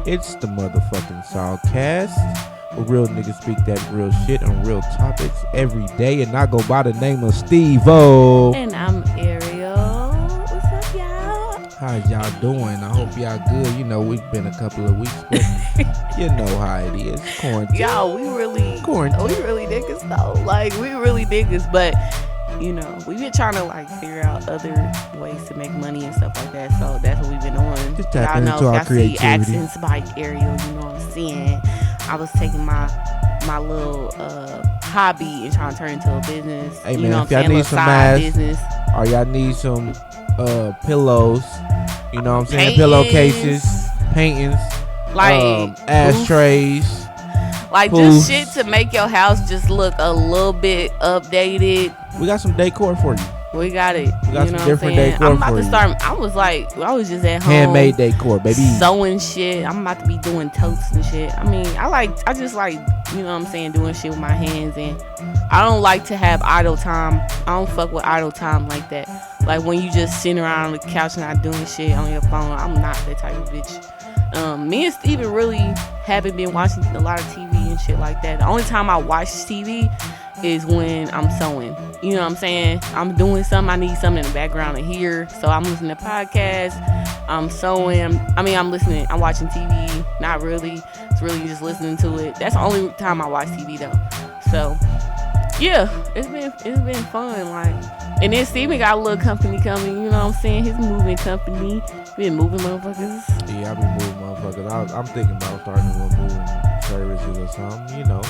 It's the motherfucking SawCast, where real niggas speak that real shit on real topics every day. And I go by the name of Steve-O. And I'm Ariel. What's up, y'all? How y'all doing? I hope y'all good. You know, we've been a couple of weeks, but you know how it is. Quarantine. Y'all, we really niggas though. Like, we really niggas, but you know, we've been trying to like figure out other ways to make money and stuff like that. So that's what we've been doing. Just y'all tapping know, into our y'all see creativity. accents by Ariel, you know what I'm saying? I was taking my little hobby and trying to turn it into a business. Hey, you man, know if what I'm y'all saying? need some side masks, business. or y'all need some pillows, you know what I'm saying? Paintings. Pillowcases, paintings, Like ashtrays. Like just shit to make your house just look a little bit updated. We got some decor for you. We got it. We got you know some different what I'm saying? decor I'm about for to you. start. I was just at home. Handmade decor, baby. Sewing shit. I'm about to be doing totes and shit. I mean, I just like, you know what I'm saying, doing shit with my hands. And I don't like to have idle time. I don't fuck with idle time like that. Like when you just sitting around on the couch not doing shit on your phone. I'm not that type of bitch. Me and Steven really haven't been watching a lot of TV and shit like that. The only time I watch TV is when I'm sewing. You know what I'm saying? I'm doing something. I need something in the background to hear. So I'm listening to podcasts. I'm sewing. I'm listening. I'm watching TV. Not really. It's really just listening to it. That's the only time I watch TV though. So yeah, it's been fun. Like, and then Steven got a little company coming. You know what I'm saying? His moving company. Been moving motherfuckers. Yeah, I be moving motherfuckers. I'm thinking about starting with moving services or something, you know.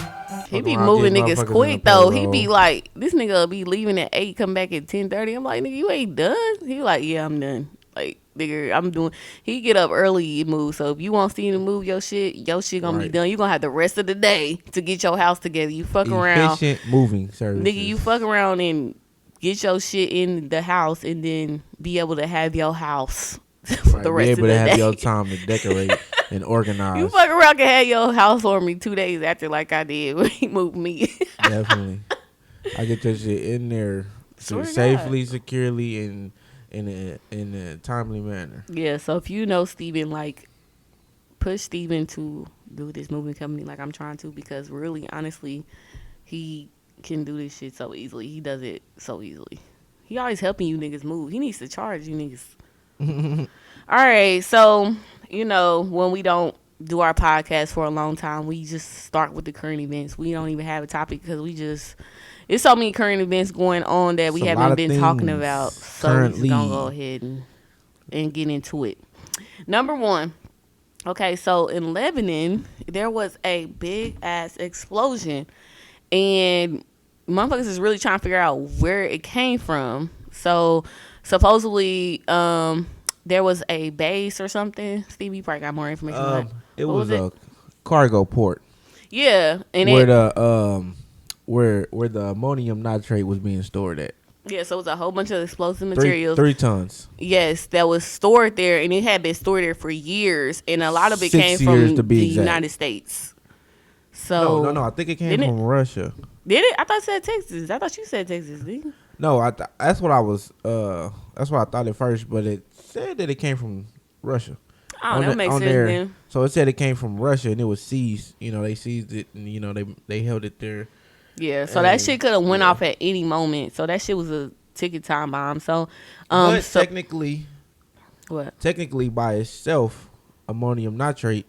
He be moving niggas quick though. He be like, this nigga be leaving at 8, come back at 10:30. I'm like, nigga, you ain't done? He like, yeah, I'm done. Like, nigga, I'm doing. He get up early and move. So if you want Steve to move your shit gonna be done. You gonna have the rest of the day to get your house together. You fuck around. Efficient moving services. Nigga, you fuck around and get your shit in the house and then be able to have your house. For the rest be of able the to have day. your time to decorate and organize. You fuck around can have your house for me 2 days after, like I did when he moved me. Definitely, I get that shit in there safely, securely, and in a timely manner. Yeah. So if you know Steven, like, push Steven to do this moving company like I'm trying to, because really, honestly, he can do this shit so easily. He does it so easily. He always helping you niggas move. He needs to charge you niggas. All right, so you know, when we don't do our podcast for a long time, we just start with the current events. We don't even have a topic because it's so many current events going on that we haven't been talking about. So we're just gonna go ahead and get into it. Number one, okay, so in Lebanon there was a big ass explosion, and motherfuckers is really trying to figure out where it came from. So supposedly, there was a base or something. Stevie probably got more information on that. It was a cargo port. Yeah, and where the ammonium nitrate was being stored at. Yeah, so it was a whole bunch of explosive materials. 3 tons. Yes, that was stored there, and it had been stored there for years, and a lot of it came from the United States. So no, I think it came from Russia. Did it? I thought it said Texas. I thought you said Texas, didn't you? No, that's what I was. That's what I thought at first, but it said that it came from Russia. Oh, that makes sense then. So it said it came from Russia, and it was seized. You know, they seized it, and you know they held it there. Yeah, so that shit could have went off at any moment. So that shit was a ticking time bomb. So, but technically, what? Technically, by itself, ammonium nitrate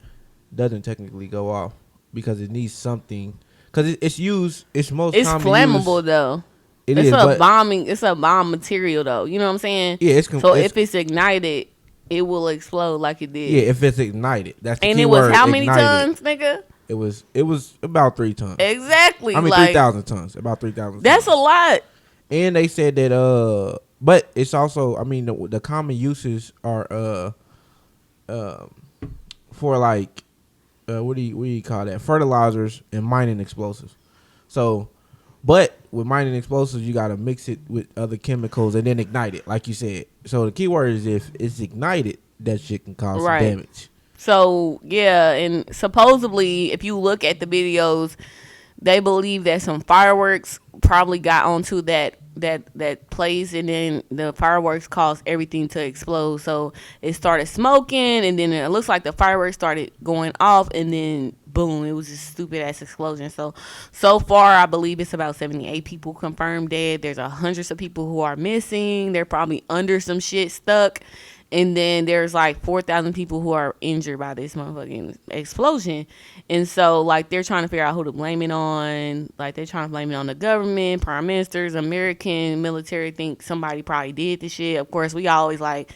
doesn't technically go off because it needs something. Because it's used. It's flammable though. It's a bomb material though. You know what I'm saying? Yeah, if it's ignited, it will explode like it did. Yeah, if it's ignited, that's the key word. And it was how many ignited. tons, nigga? It was about 3 tons. Exactly. I mean, 3,000 tons. About 3,000. That's a lot. And they said that but it's also, I mean, the common uses are for like what do you call that? Fertilizers and mining explosives. So, but with mining explosives, you gotta mix it with other chemicals and then ignite it, like you said. So the key word is if it's ignited, that shit can cause some damage. So yeah, and supposedly, if you look at the videos, they believe that some fireworks probably got onto that that plays, and then the fireworks caused everything to explode. So it started smoking, and then it looks like the fireworks started going off, and then boom, it was a stupid ass explosion. So far, I believe it's about 78 people confirmed dead. There's hundreds of people who are missing. They're probably under some shit stuck. And then there's like 4,000 people who are injured by this motherfucking explosion. And so, like, they're trying to figure out who to blame it on. Like, they're trying to blame it on the government, prime ministers, American military think somebody probably did this shit. Of course, we always like,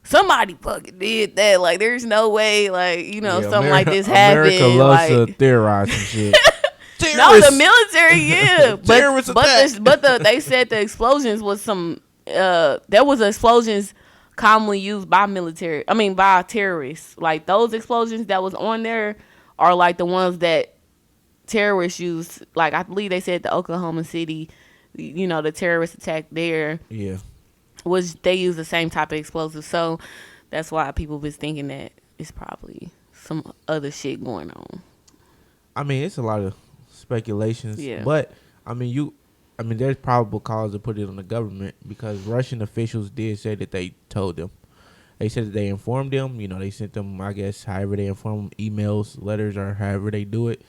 somebody fucking did that. Like, there's no way, like, you know, something like this happened. America loves like, to theorize some shit. No, the military, yeah. but they said the explosions was some, there was explosions commonly used by by terrorists. Like, those explosions that was on there are like the ones that terrorists use. Like, I believe they said the Oklahoma City, you know, the terrorist attack there. Yeah. They use the same type of explosive. So that's why people was thinking that it's probably some other shit going on. I mean, it's a lot of speculations. Yeah. But there's probable cause to put it on the government, because Russian officials did say that they told them. They said that they informed them. You know, they sent them, I guess, however they inform them, emails, letters, or however they do it.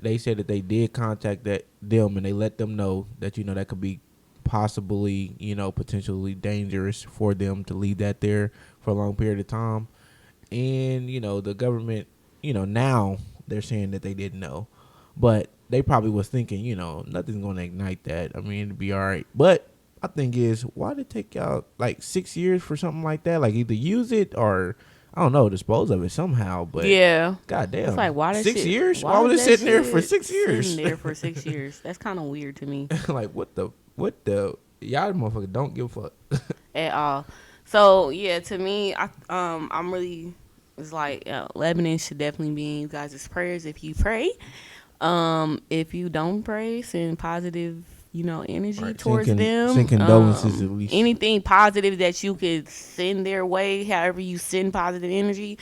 They said that they did contact them, and they let them know that, you know, that could be possibly, you know, potentially dangerous for them to leave that there for a long period of time. And, you know, the government, you know, now they're saying that they didn't know. But they probably was thinking, you know, nothing's going to ignite that. I mean, it'd be all right. But my thing is, why did it take y'all like 6 years for something like that? Like, either use it or, I don't know, dispose of it somehow. But yeah, goddamn, it's like, why 6 years? Why was it sitting there for 6 years? Sitting there for 6 years. That's kind of weird to me. Like, what the y'all motherfucker don't give a fuck at all. So yeah, to me, I'm really, it's like, Lebanon should definitely be in you guys' prayers if you pray. If you don't pray, send positive, you know, energy towards them. Send condolences at least. Anything positive that you could send their way, however you send positive energy,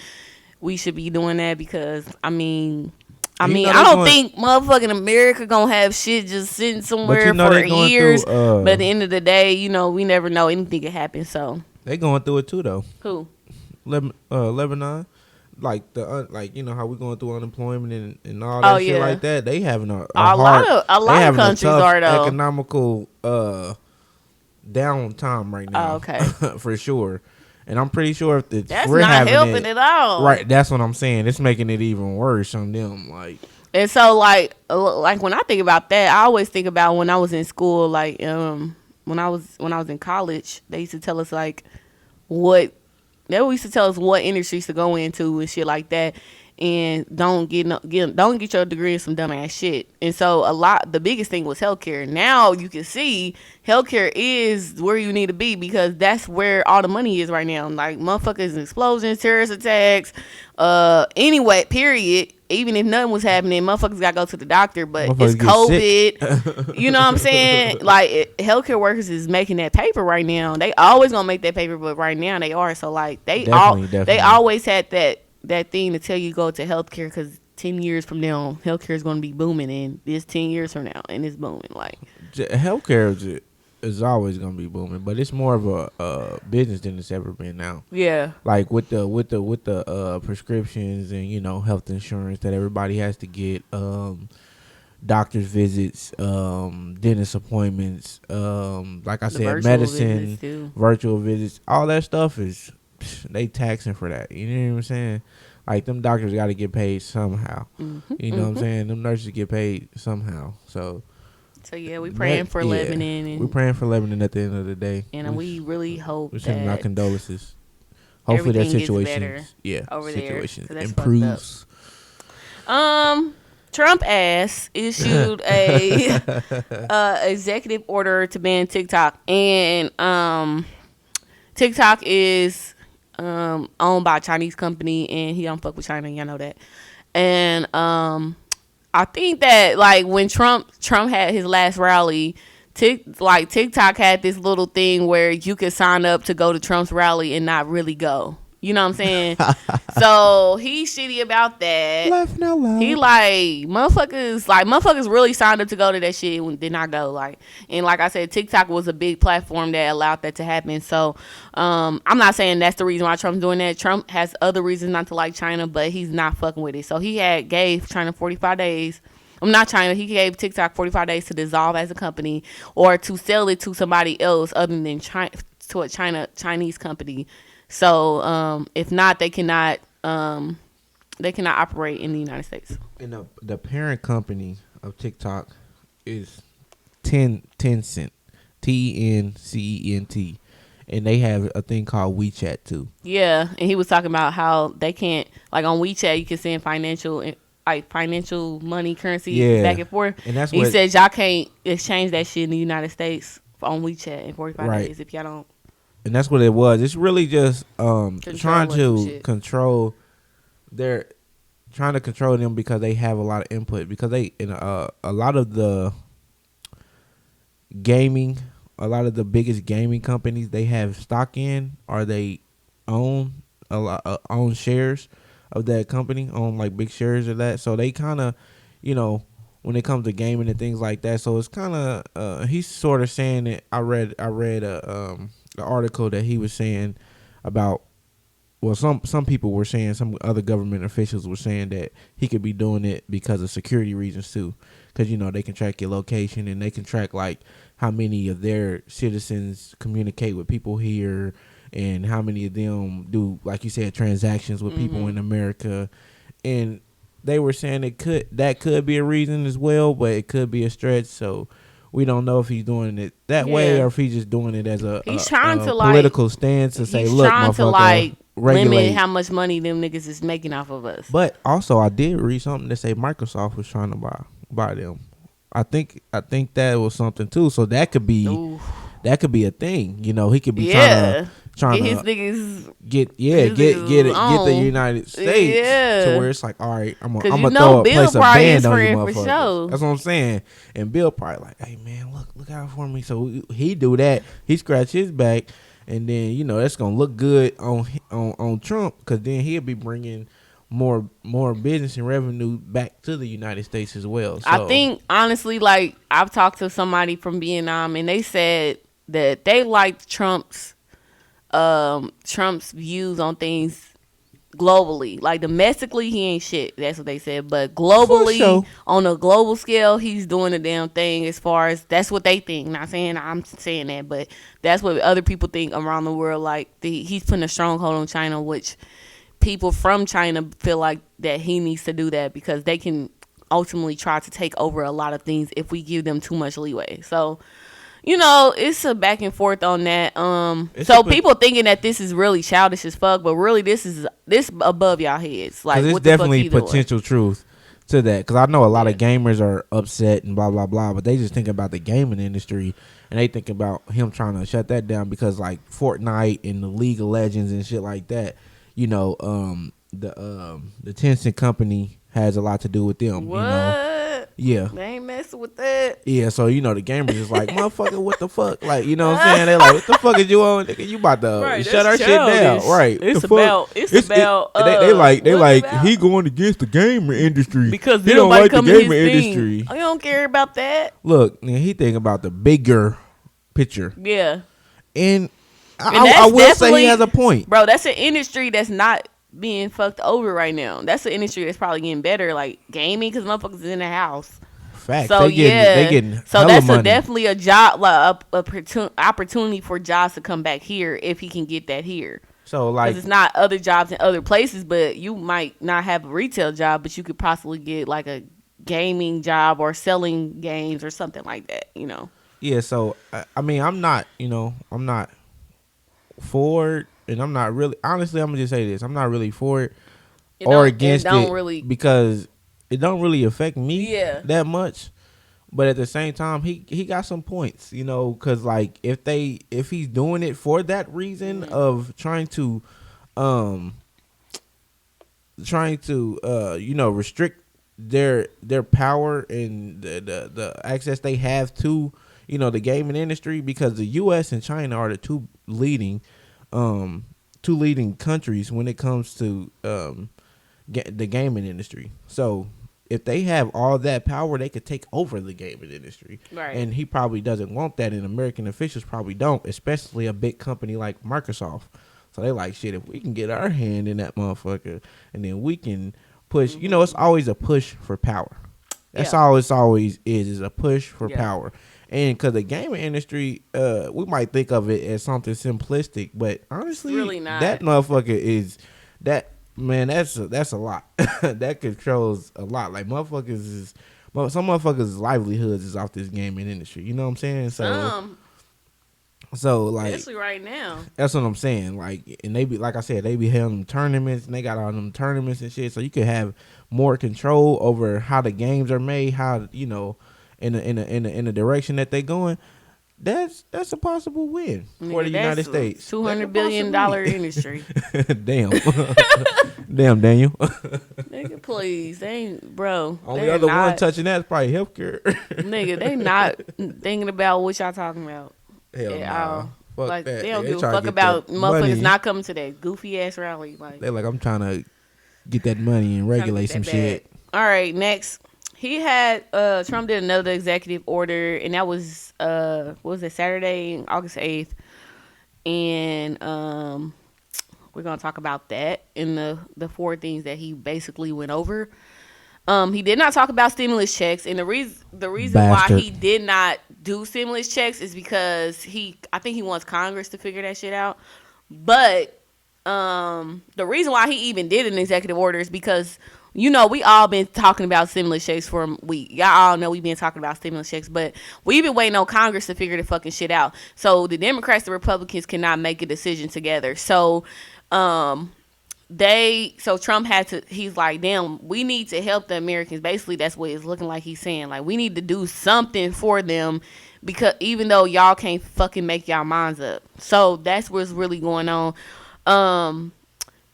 we should be doing that, because I don't think motherfucking America gonna have shit just sitting somewhere for years. But at the end of the day, you know, we never know, anything can happen. So they going through it too, though. Who? Lebanon. Like you know how we going through unemployment and all that shit like that. They having a lot of countries are, though, economical downtime right now. Oh, okay. For sure. And I'm pretty sure if that's not helping at all. Right, that's what I'm saying. It's making it even worse on them. Like, and so like when I think about that, I always think about when I was in school. Like, when I was in college, they used to tell us like what industries to go into and shit like that, and don't get your degree in some dumbass shit. And so the biggest thing was healthcare. Now you can see healthcare is where you need to be, because that's where all the money is right now. Like, motherfuckers, explosions, terrorist attacks, anyway, period. Even if nothing was happening, motherfuckers gotta go to the doctor, but it's COVID. You know what I'm saying? Like, healthcare workers is making that paper right now. They always gonna make that paper, but right now they are. So like, they always had that thing to tell you go to healthcare, because 10 years from now, healthcare is gonna be booming, and this 10 years from now, and it's booming. Like, healthcare is always gonna be booming, but it's more of a business than it's ever been now. Yeah. Like with the prescriptions and, you know, health insurance that everybody has to get, doctor's visits, dentist appointments, like I said, medicine, virtual visits, all that stuff is, they taxing for that. You know what I'm saying? Like, them doctors got to get paid somehow. Mm-hmm, you know what I'm saying? Them nurses get paid somehow. So yeah, we praying for Lebanon. And we praying for Lebanon at the end of the day. And we really hope we're sending our condolences. Hopefully their situation improves. Trump ass issued a executive order to ban TikTok, and TikTok is owned by a Chinese company, and he don't fuck with China. Y'all know that. And I think that, like, when Trump had his last rally, TikTok had this little thing where you could sign up to go to Trump's rally and not really go. You know what I'm saying? So he's shitty about that. Laughing out loud. He motherfuckers really signed up to go to that shit and did not go. And like I said, TikTok was a big platform that allowed that to happen. So I'm not saying that's the reason why Trump's doing that. Trump has other reasons not to like China, but he's not fucking with it. So he gave China 45 days. I'm not China. He gave TikTok 45 days to dissolve as a company or to sell it to somebody else other than China, to a Chinese company. So if not, they cannot operate in the United States. And the parent company of TikTok is Tencent, Tencent, and they have a thing called WeChat too. Yeah, and he was talking about how they can't, like on WeChat, you can send financial money, currency back and forth. And that's he said y'all can't exchange that shit in the United States on WeChat in 45 days if y'all don't. And that's what it was. It's really just trying to control them because they have a lot of input. Because they a lot of the biggest gaming companies they have stock in, or they own own shares of that company, own like big shares of that. So they kind of, when it comes to gaming and things like that. So it's kind of he's sort of saying that I read the article that he was saying about, well, some people were saying, some other government officials were saying that he could be doing it because of security reasons too, because they can track your location and they can track like how many of their citizens communicate with people here and how many of them do, like you said, transactions with people in America. And they were saying that could be a reason as well, but it could be a stretch. So we don't know if he's doing it that way or if he's just doing it as a political stance to say, look, motherfucker, limit how much money them niggas is making off of us. But also, I did read something that say Microsoft was trying to buy them. I think that was something too. So that could be a thing. He could be trying to his niggas get the United States to where it's like, all right, I'm gonna place a ban on you motherfuckers. Sure. That's what I'm saying. And Bill probably like, hey man, look out for me. So he do that. He scratch his back, and then that's gonna look good on Trump, because then he'll be bringing more business and revenue back to the United States as well. So I think honestly, like I've talked to somebody from Vietnam, and they said that they liked Trump's views on things globally. Like domestically, he ain't shit. That's what they said. But globally, on a global scale, he's doing the damn thing. As far as that's what they think. Not saying I'm saying that, but that's what other people think around the world. Like he's putting a stronghold on China, which people from China feel like that he needs to do that because they can ultimately try to take over a lot of things if we give them too much leeway. So it's a back and forth on that. So people thinking that this is really childish as fuck, but really this above y'all heads. Like, there's definitely potential truth to that, because I know a lot of gamers are upset and blah blah blah, but they just think about the gaming industry and they think about him trying to shut that down because like Fortnite and the League of Legends and shit like that. The Tencent company has a lot to do with them. What? Yeah. They ain't messing with that. Yeah, so the gamers is like, motherfucker, what the fuck? Like, what I'm saying? They like, what the fuck is you on? Nigga, you about to shut our shit down. Right. It's about they like he going against the gamer industry. Because he don't like the gamer industry. I don't care about that. Look, he think about the bigger picture. Yeah. And I will say he has a point. Bro, that's an industry that's not being fucked over right now. That's an industry that's probably getting better, like gaming, because motherfuckers is in the house. Facts. So they getting so that's money. Definitely a job, like a opportunity for jobs to come back here if he can get that here. So like, it's not other jobs in other places, but you might not have a retail job, but you could possibly get like a gaming job or selling games or something like that. Yeah. So I mean, I'm not for it, and I'm not really, honestly, I'm gonna just say this, I'm not really for it or against it because it don't really affect me that much. But at the same time, he got some points, because like if he's doing it for that reason of trying to restrict their power and the access they have to the gaming industry, because the US and China are the two leading two leading countries when it comes to the gaming industry. So if they have all that power, they could take over the gaming industry. Right. And he probably doesn't want that, and American officials probably don't, especially a big company like Microsoft. So they like, shit, if we can get our hand in that motherfucker, and then we can push. You know, it's always a push for power. That's all it's always is a push for power. And because the gaming industry, we might think of it as something simplistic, but honestly, it's really not. That motherfucker is that. Man, that's a lot. That controls a lot. Like some motherfuckers' livelihoods is off this gaming industry. You know what I'm saying? So like, especially right now. That's what I'm saying. Like, and they be, like I said, they be having tournaments, and they got all them tournaments and shit. So you could have more control over how the games are made, how, you know, in the direction that they going. That's a possible win for the United States. $200 billion industry. Damn. Damn, Daniel. Nigga, please. They ain't, bro. Only other one touching that is probably healthcare. Nigga, they not thinking about what y'all talking about. Hell no. Fuck like, that. they don't give a fuck about motherfuckers not coming to that goofy ass rally. Like, they like, I'm trying to get that money and regulate some shit. All right, next. He had Trump did another executive order, and that was what was it, Saturday, August 8th, and we're gonna talk about that in the four things that he basically went over. He did not talk about stimulus checks, and the reason why he did not do stimulus checks is because I think he wants Congress to figure that shit out. But the reason why he even did an executive order is because, you know, we all been talking about stimulus checks for a week. Y'all all know we've been talking about stimulus checks, but we've been waiting on Congress to figure the fucking shit out. So the Democrats and Republicans cannot make a decision together. So Trump he's like, damn, we need to help the Americans. Basically, that's what it's looking like he's saying. Like, we need to do something for them, because even though y'all can't fucking make y'all minds up. So that's what's really going on.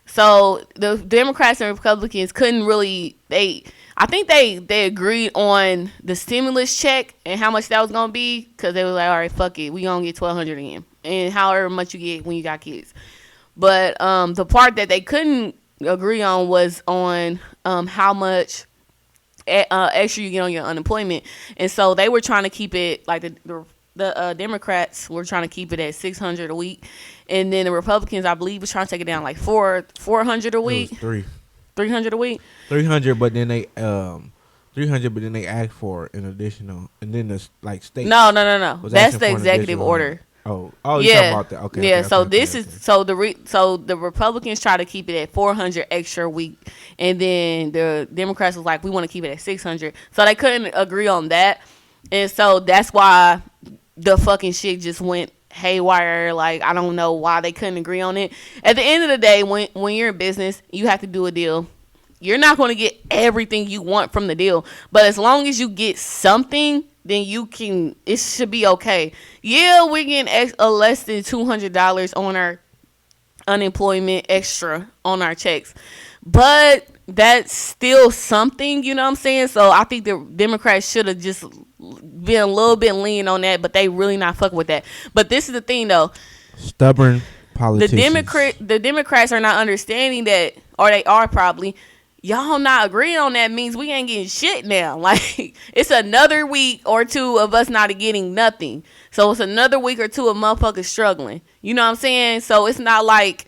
So the Democrats and Republicans couldn't really, I think they agreed on the stimulus check and how much that was going to be, because they were like, all right, fuck it, we going to get $1,200 again, and however much you get when you got kids. But the part that they couldn't agree on was on how much extra you get on your unemployment. And so they were trying to keep it, like the Democrats were trying to keep it at $600 a week, and then the Republicans, I believe, was trying to take it down like $400 a week. $300 a week. 300, but then they 300, but then they asked for an additional, and then the like state. No. That's the executive order. Oh, you're talking about that. Okay. Yeah. Okay, so okay, this is so the Republicans try to keep it at $400 extra a week, and then the Democrats was like, we want to keep it at $600. So they couldn't agree on that, and so that's why the fucking shit just went haywire. Like, I don't know why they couldn't agree on it. At the end of the day, when you're in business, you have to do a deal. You're not going to get everything you want from the deal, but as long as you get something, then it should be okay. Yeah, we're getting less than $200 on our unemployment extra on our checks, but that's still something, you know what I'm saying? So I think the Democrats should have just been a little bit lean on that, but they really not fucking with that. But this is the thing, though. Stubborn politicians. The Democrats are not understanding that, or they are probably. Y'all not agreeing on that means we ain't getting shit now. Like, it's another week or two of us not getting nothing. So it's another week or two of motherfuckers struggling. You know what I'm saying? So it's not like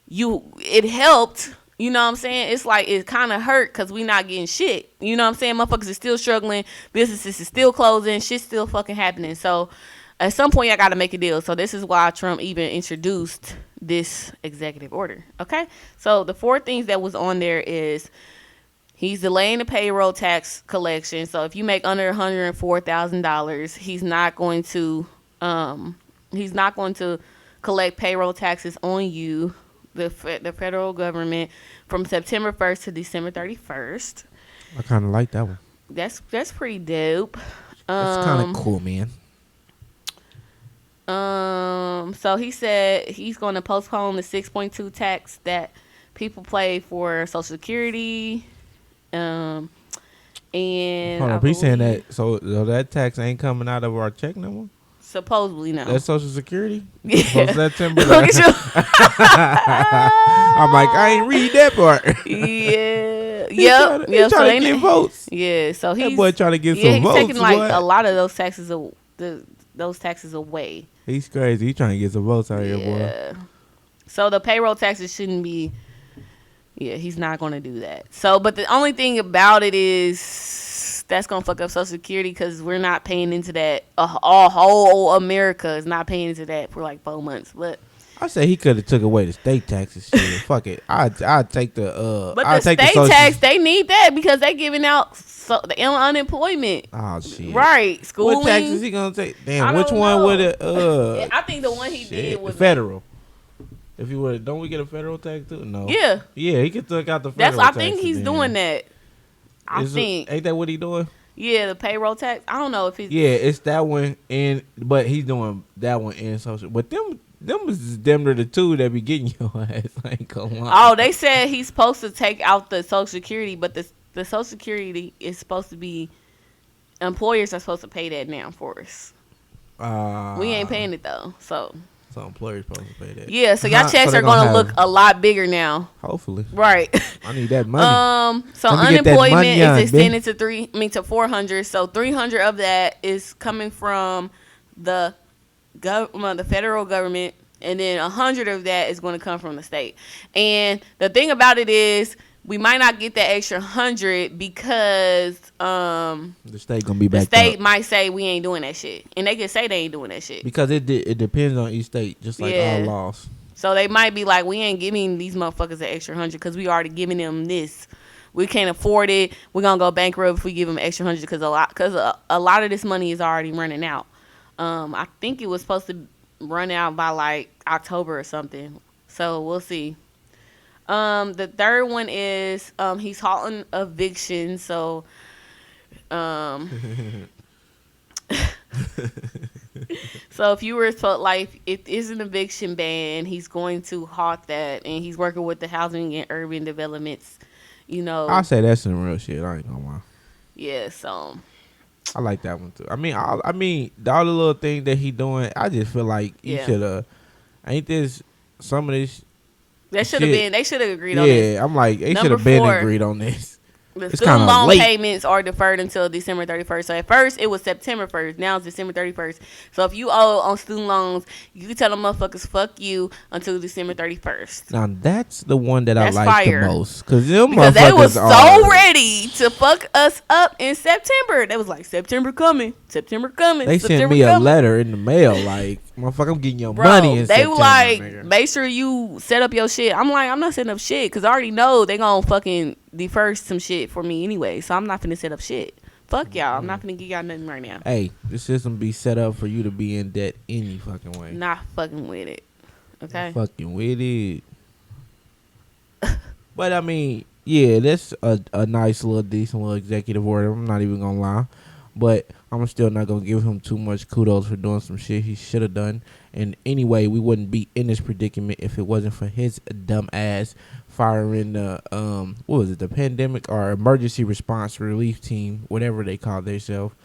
it helped. You know what I'm saying? It's like it kind of hurt because we not getting shit. You know what I'm saying? Motherfuckers is still struggling. Businesses is still closing. Shit's still fucking happening. So at some point, I got to make a deal. So this is why Trump even introduced this executive order. Okay? So the four things that was on there is he's delaying the payroll tax collection. So if you make under $104,000, he's not going to collect payroll taxes on you, the federal government, from September 1st to December 31st. I kind of like that one. That's pretty dope. That's kind of cool, man. So he said he's going to postpone the 6.2 tax that people pay for Social Security. And hold on, he's saying that so that tax ain't coming out of our check no more. Supposedly no. That's Social Security. Yeah. For September. Look at you. I'm like, I ain't read that part. Yeah. He Yep. trying to get votes. Yeah. So That he's boy trying to get yeah, some he's votes. taking like what? a lot of those taxes. Those taxes away. He's crazy. He trying to get some votes out here, boy. Yeah. So the payroll taxes shouldn't be. Yeah, he's not going to do that. So, but the only thing about it is that's going to fuck up Social Security because we're not paying into that. All whole America is not paying into that for like 4 months. But I say he could have took away the state taxes. Shit, fuck it. I'd take the. But I'd the take state tax, they need that because they giving out the unemployment. Oh shit! Right, schooling. What taxes he gonna take? Damn, I which don't one know. would it? I think the one he did was federal. If you would, don't we get a federal tax too? No. Yeah. Yeah, he could take out the That's. federal. I think he's doing that. I think. Ain't that what he doing? Yeah, the payroll tax. I don't know if it's. Yeah, it's that one, but he's doing that one in social. But them is damn near the two that be getting your ass. I ain't gonna lie. Oh, they said he's supposed to take out the Social Security, but the Social Security is supposed to be. Employers are supposed to pay that now for us. We ain't paying it though, so. So employers supposed to pay that. Yeah, so y'all checks are gonna look a lot bigger now. Hopefully. Right. I need that money. So unemployment is extended to 400. So 300 of that is coming from the federal government, and then 100 of that is going to come from the state. And the thing about it is, we might not get that extra 100 because the state gonna be back. The state might say we ain't doing that shit, and they can say they ain't doing that shit because it depends on each state, just like all laws. So they might be like, we ain't giving these motherfuckers an extra 100 because we already giving them this. We can't afford it. We're gonna go bankrupt if we give them an extra 100 because a lot of this money is already running out. I think it was supposed to run out by like October or something. So we'll see. The third one is he's halting eviction. So so if you were told, like, if it's an eviction ban, he's going to halt that, and he's working with the housing and urban developments. You know, I say that's some real shit. I ain't gonna lie. Yeah, so I like that one too. I mean, all the little things that he doing, I just feel like he should have. Ain't this some of this? That should have been. They should have agreed on this. Yeah, I'm like, they should have been agreed on this. The student loan payments are deferred until December 31st. So at first it was September 1st. Now it's December 31st. So if you owe on student loans, you can tell them motherfuckers fuck you until December 31st. Now that's the one that I like the most because they was so ready to fuck us up in September. They was like, September coming. They sent me a letter in the mail like, motherfucker, I'm getting your money in September. They were like, nigga, make sure you set up your shit. I'm like, I'm not setting up shit because I already know they gonna fucking defer some shit for me anyway. So I'm not finna set up shit. Fuck y'all. I'm not finna give y'all nothing right now. Hey, the system be set up for you to be in debt any fucking way. Not fucking with it. Okay? Not fucking with it. But I mean, yeah, that's a nice little decent little executive order. I'm not even gonna lie. But I'm still not going to give him too much kudos for doing some shit he should have done. And anyway, we wouldn't be in this predicament if it wasn't for his dumb ass firing the, the pandemic or emergency response relief team, whatever they call themselves.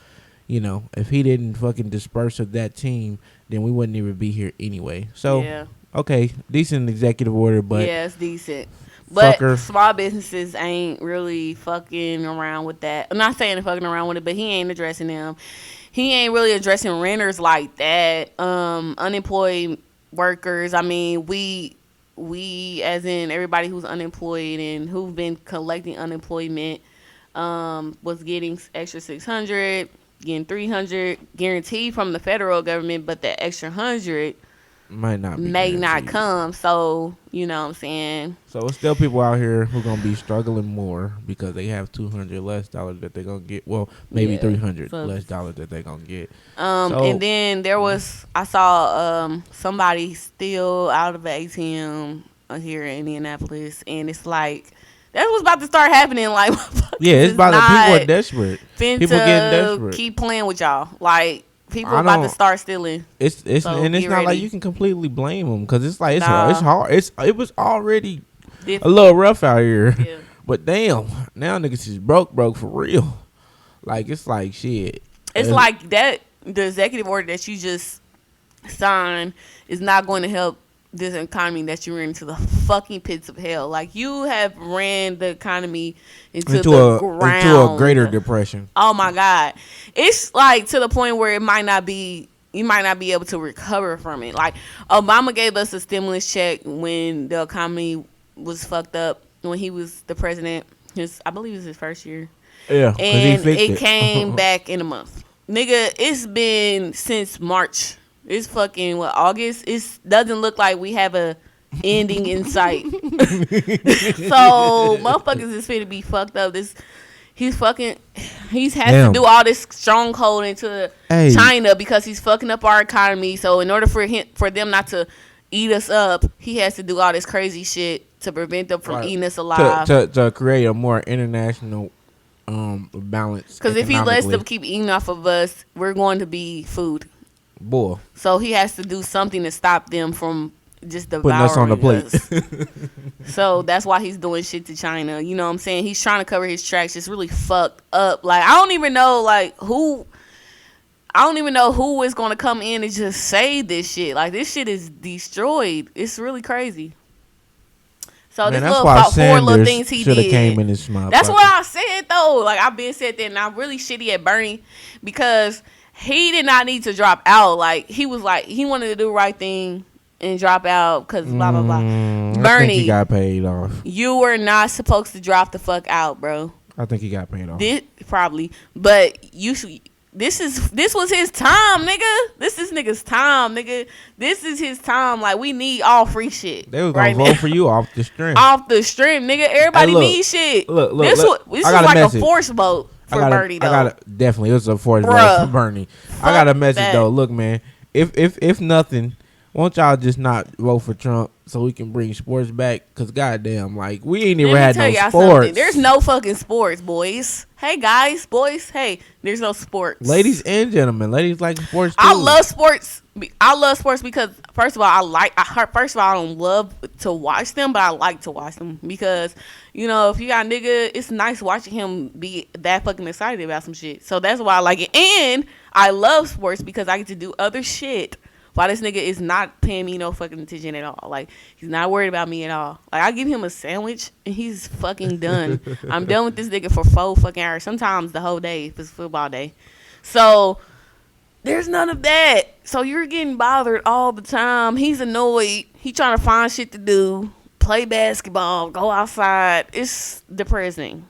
You know, if he didn't fucking disperse of that team, then we wouldn't even be here anyway. So, okay, decent executive order, but... Yeah, it's decent. But small businesses ain't really fucking around with that. I'm not saying they're fucking around with it, but he ain't addressing them. He ain't really addressing renters like that. Unemployed workers. I mean, we as in everybody who's unemployed and who've been collecting unemployment was getting extra 600, getting 300 guaranteed from the federal government, but the extra 100 may not come. So, you know what I'm saying? So it's still people out here who going to be struggling more because they have $200 less dollars that they're going to get. Well, maybe $300 less dollars that they're going to get. And then there was, I saw somebody steal out of an ATM here in Indianapolis, and it's like, that's what's about to start happening. Like, yeah, it's about people are desperate. People getting desperate. Keep playing with y'all. Like, people about to start stealing. It's and it's not like you can completely blame them because it's like it's hard. It was already a little rough out here, but damn, now niggas is broke for real. Like it's like shit. It's like that the executive order that you just signed is not going to help this economy that you're into the fucking pits of hell. Like, you have ran the economy into the ground. Into a greater depression. Oh my God. It's like to the point where you might not be able to recover from it. Like, Obama gave us a stimulus check when the economy was fucked up, when he was the president. I believe it was his first year. Yeah. And it came back in a month. Nigga, it's been since March. It's fucking August. It doesn't look like we have a ending in sight. So motherfuckers is finna be fucked up. He's to do all this stronghold into China because he's fucking up our economy. So in order for them not to eat us up, he has to do all this crazy shit to prevent them from eating us alive. To create a more international balance. Because if he lets them keep eating off of us, we're going to be food. Boy. So he has to do something to stop them from just devouring us on the plate. So that's why he's doing shit to China. You know what I'm saying? He's trying to cover his tracks. It's really fucked up. Like, I don't even know who is going to come in and just say this shit. Like, this shit is destroyed. It's really crazy. So man, this four little things he did. Came in his mouth. That's what I said though. Like, I've been said that, and I'm really shitty at Bernie because he did not need to drop out. Like, he was like, he wanted to do the right thing and drop out because blah blah blah. Bernie, I think he got paid off. You were not supposed to drop the fuck out, bro. I think he got paid off. Probably, but you should. This was his time, nigga. This is nigga's time, nigga. This is his time. Like, we need all free shit. They was gonna vote for you off the stream. Off the stream, nigga. Everybody needs shit. Look. This was like a force vote for Bernie, though. Definitely, it was a force vote for Bernie. I got a message though. Look, man. If nothing, won't y'all just not vote for Trump so we can bring sports back? Cause goddamn, like, we ain't even had no sports. Something. There's no fucking sports, boys. Hey guys, boys. Hey, there's no sports. Ladies and gentlemen, ladies like sports too. I love sports. I love sports because first of all, I don't love to watch them, but I like to watch them because, you know, if you got a nigga, it's nice watching him be that fucking excited about some shit. So that's why I like it, and I love sports because I get to do other shit. Why this nigga is not paying me no fucking attention at all. Like, he's not worried about me at all. Like, I give him a sandwich and he's fucking done. I'm done with this nigga for 4 fucking hours. Sometimes the whole day if it's football day. So there's none of that. So you're getting bothered all the time. He's annoyed. He trying to find shit to do. Play basketball. Go outside. It's depressing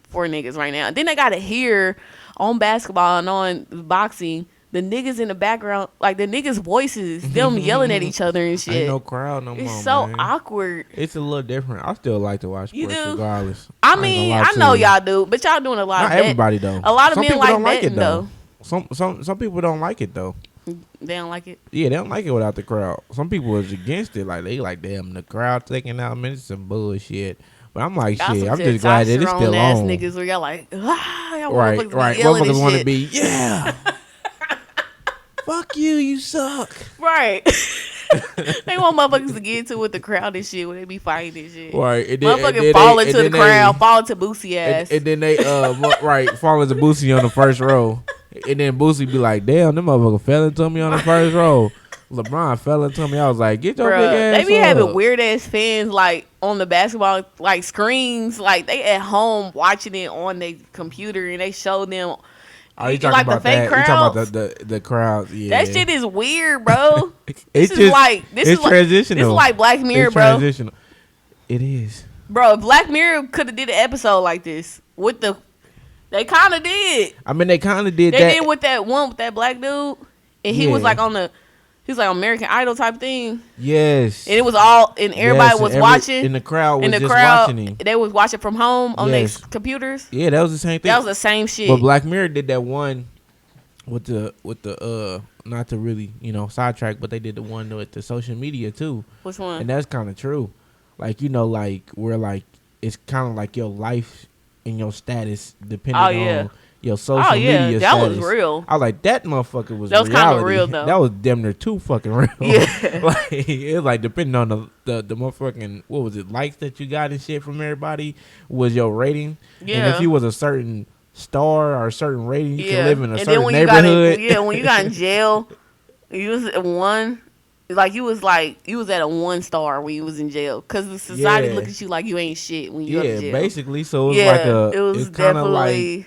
for niggas right now. Then they got to hear on basketball and on boxing the niggas in the background, like the niggas' voices, them yelling at each other and shit. Ain't no crowd no more. It's so awkward. It's a little different. I still like to watch sports regardless. I mean, I know y'all do, but y'all doing a lot of that. Not everybody though. A lot of men like betting though. Some people don't like it though. They don't like it? Yeah, they don't like it without the crowd. Some people is against it. Like, they like, damn, the crowd taking out, man, it's some bullshit. But I'm like, shit, I'm just glad that it's still on. Niggas where y'all like, y'all right. Motherfuckers want to be, yeah. Fuck you, you suck. Right. They want motherfuckers to get into with the crowd and shit when they be fighting and shit. Right. Motherfuckers fall into the crowd, fall into Boosie ass. And then they, fall into Boosie on the first row. And then Boosie be like, damn, them motherfucker fell into me on the first row. LeBron fell into me. I was like, get your big ass They be up. having weird ass fans like on the basketball like screens. Like they at home watching it on their computer and they show them. Oh, you talking like about the fake that? crowds? You talking about the crowds? Yeah. That shit is weird, bro. It's transitional. This is like Black Mirror, it's bro. Transitional. It is, bro. Black Mirror could have did an episode like this with the. They kind of did. I mean, they kind of did. They did with that one with that black dude, and he was like on the. He was like American Idol type thing. Yes. And it was all, and everybody was watching. And the crowd was just watching him. They was watching from home on their computers. Yeah, that was the same thing. That was the same shit. But Black Mirror did that one with the not to really, sidetrack, but they did the one with the social media too. Which one? And that's kind of true. Like, like where like it's kind of like your life and your status depending on your social media that status. Was real. I was like, that motherfucker was. That was kind of real though. That was damn near too fucking real. Yeah. Like, it was like depending on the motherfucking, what was it, likes that you got and shit from everybody was your rating. Yeah. And if you was a certain star or a certain rating, you can Yeah, live in a and then certain when you got neighborhood. in, when you got in jail, you was at one. Like you was at a 1 star when you was in jail, cause the society look Yeah, at you like you ain't shit when you go to yeah, jail. basically. So it's like Yeah, it was it's kind of like definitely.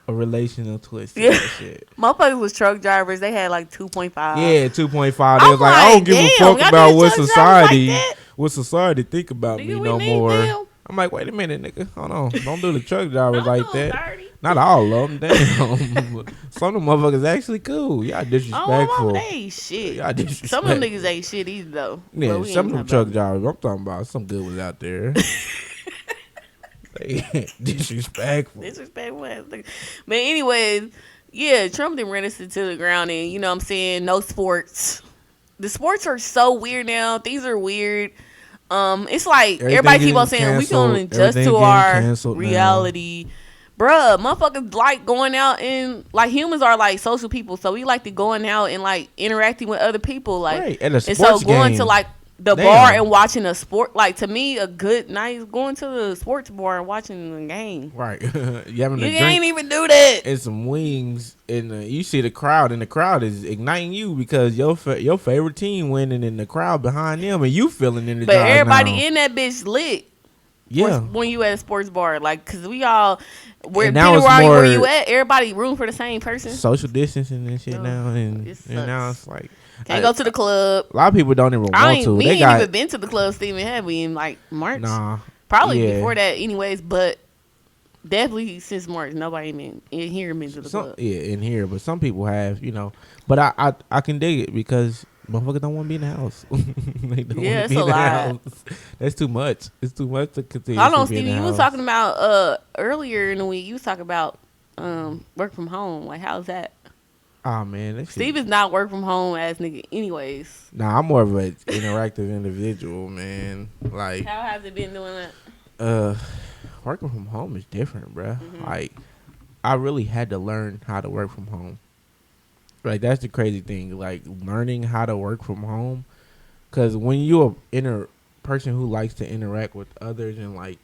a relational twist to Yeah, that shit. motherfuckers was truck drivers. They had like 2.5. Yeah, 2.5. They I'm was like, I don't like, give a damn, fuck y'all about niggas what truck drivers like society, that? think about me Nigga, we no need more. them. I'm like, wait a minute, nigga, hold on, don't do the truck drivers I'm like doing that. 30. Not all of them, damn. Some of them motherfuckers actually cool. Y'all Oh, my mama, disrespectful. they ain't shit. Y'all Some of them disrespectful. niggas ain't shit either though. Yeah, But we some ain't of them talking truck about drivers I'm talking about, some good was out there. They disrespectful. disrespectful ass nigga. But anyways, yeah, Trump done ran us into the ground, and you know what I'm saying, no sports. The sports are so weird now. Things are weird. It's like Everything everybody keep on getting saying we can canceled. only adjust Everything to getting our canceled now. reality. Bruh, motherfuckers like going out and like humans are like social people, so we like to going out and like interacting with other people, like Right, at a and sports so going game. to like the Damn. bar and watching a sport, like to me a good night is going to the sports bar and watching the game. Right. You having You a can't drink even do that. and some wings, and you see the crowd, and the crowd is igniting you because your favorite team winning, and the crowd behind them, and you feeling energized. But everybody now. in that bitch lit. Yeah. When you at a sports bar, like, cause we all where And now Peter it's where more you at, everybody room for the same person. social distancing and shit Oh, now, and it now sucks. it's like Can't go to the club. a lot of people don't even want to. We They ain't got even been to the club, Stephen, have we, in like March? nah. Probably Yeah. before that, anyways. But definitely since March, nobody been in here been to the club. Yeah, in here, but some people have, But I can dig it because motherfuckers don't want to be in the house. They don't Yeah, want to it's be a in the lot. house. That's too much. It's too much to continue. Hold on, to be in Stephen. the You was house. talking about earlier in the week. You was talking about work from home. Like, how's that? Oh man, that shit. Steve is not work from home ass nigga, anyways. Nah, I'm more of an interactive individual, man. Like, How has it been doing that? working from home is different, bruh. Mhm. Like, I really had to learn how to work from home. Like, that's the crazy thing. Like, learning how to work from home, because when you're a person who likes to interact with others and like,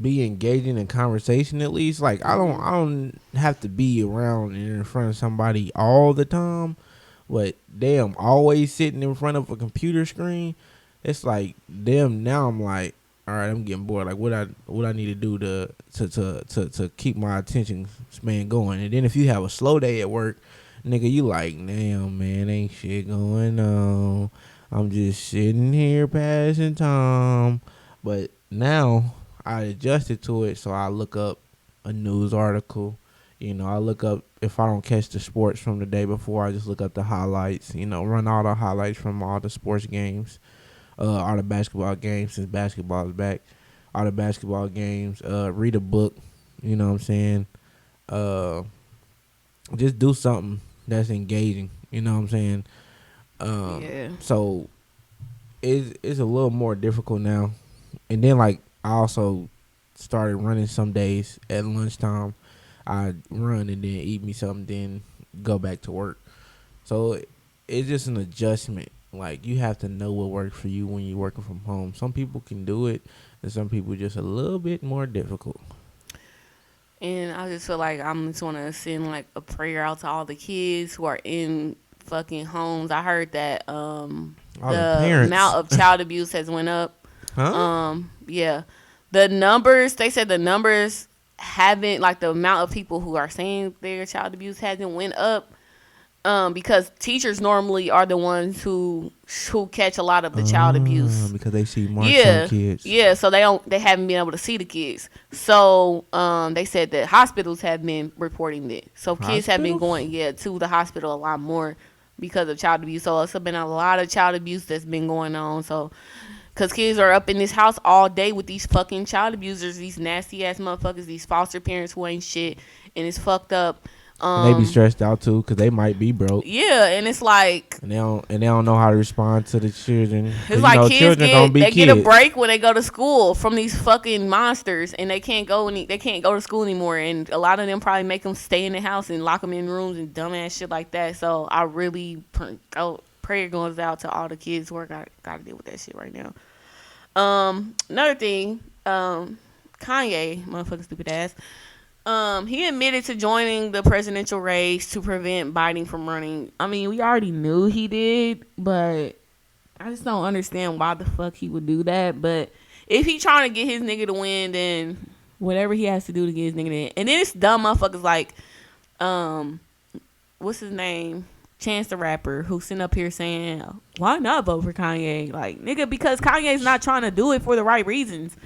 be engaging in conversation at least. Like, I don't have to be around and in front of somebody all the time, but damn, always sitting in front of a computer screen. It's like, damn, now I'm like, all right, I'm getting bored. Like, what I need to do to keep my attention span going. And then if you have a slow day at work, nigga, you like, damn, man, ain't shit going on. I'm just sitting here passing time. But now I adjusted to it, so I look up a news article. I look up, if I don't catch the sports from the day before, I just look up the highlights. Run all the highlights from all the sports games, all the basketball games since basketball is back, all the basketball games. Read a book. You know what I'm saying? Just do something that's engaging. You know what I'm saying? Yeah. So it's a little more difficult now. And then, like, I also started running some days at lunchtime. I run and then eat me something, then go back to work. So it's just an adjustment. Like, you have to know what works for you when you're working from home. Some people can do it, and some people just a little bit more difficult. And I just feel like I'm just want to send like a prayer out to all the kids who are in fucking homes. I heard that the the parents. amount of child abuse has went up. Huh? Yeah. The numbers, they said the numbers haven't, like the amount of people who are saying their child abuse hasn't went up. Because teachers normally are the ones who catch a lot of the child abuse. Because they see marks Yeah, on kids. yeah. So they haven't been able to see the kids. So they said that hospitals have been reporting it. So kids have been Hospitals? going to the hospital a lot more because of child abuse. So it's been a lot of child abuse that's been going on. So because kids are up in this house all day with these fucking child abusers, these nasty ass motherfuckers, these foster parents who ain't shit, and it's fucked up. And they be stressed out too because they might be broke. Yeah, and it's like And they don't know how to respond to the children. it's like kids children gonna be get a kids. break when they go to school from these fucking monsters, and they can't go to school anymore. And a lot of them probably make them stay in the house and lock them in rooms and dumbass shit like that. So I really prayer goes out to all the kids who are got to deal with that shit right now. Another thing, Kanye, motherfucking stupid ass. He admitted to joining the presidential race to prevent Biden from running. I mean, we already knew he did, but I just don't understand why the fuck he would do that. But if he trying to get his nigga to win, then whatever he has to do to get his nigga to win. And then it's dumb motherfuckers like, what's his name? Chance the Rapper, who's sitting up here saying, why not vote for Kanye? Like, nigga, because Kanye's not trying to do it for the right reasons.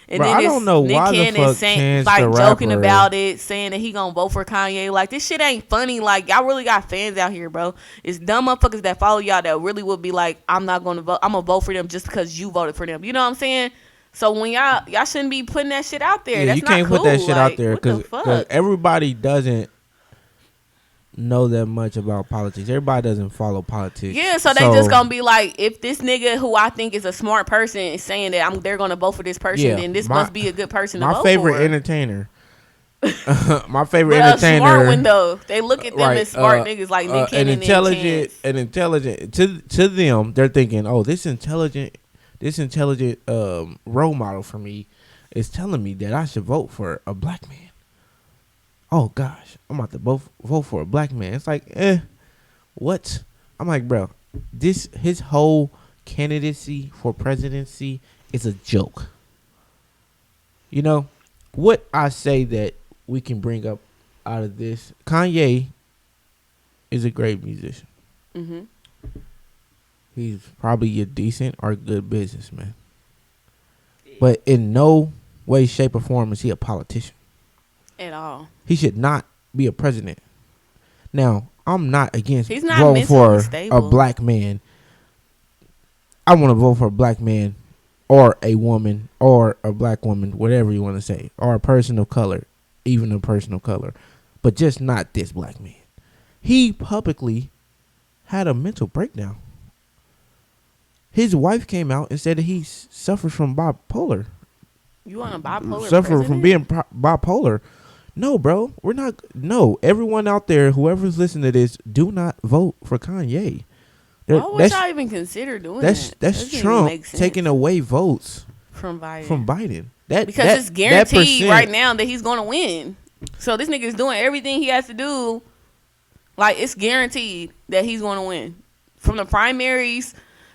And bro, then I don't know Nick why the Cannon fuck saying, Chance like, the joking Rapper, about it, saying that he gonna vote for Kanye. Like, this shit ain't funny. Like, y'all really got fans out here, bro. It's dumb motherfuckers that follow y'all that really will be like, I'm not gonna vote. I'm gonna vote for them just because you voted for them. You know what I'm saying? So when y'all shouldn't be putting that shit out there. Yeah, That's you can't not cool. put that shit like, out there because everybody doesn't know that much about politics. Everybody doesn't follow politics. Yeah, so they just gonna be like, if this nigga who I think is a smart person is saying that they're gonna vote for this person, then this must be a good person to vote for. My favorite entertainer. My favorite but entertainer. A smart one though. They look at them as smart niggas like Nick Cannon and Chance. An intelligent to them, they're thinking, oh, this intelligent role model for me is telling me that I should vote for a black man. Oh gosh, I'm about to vote for a black man. It's like, what? I'm like, bro, his whole candidacy for presidency is a joke. You know, what I say that we can bring up out of this, Kanye is a great musician. Mm-hmm. He's probably a decent or good businessman. But in no way, shape, or form is he a politician. At all. He should not be a president. Now, I'm not against not voting for stable. a black man. I want to vote for a black man or a woman or a black woman, whatever you want to say, or a person of color, even a person of color, but just not this black man. He publicly had a mental breakdown. His wife came out and said that he suffers from bipolar. You want a bipolar Suffer from being bipolar. No, bro. We're not. No. Everyone out there, whoever's listening to this, do not vote for Kanye. Why would y'all even consider doing that? That's Trump taking away votes from Biden. Because it's guaranteed right now that he's going to win. So this nigga is doing everything he has to do. Like, it's guaranteed that he's going to win. From the primaries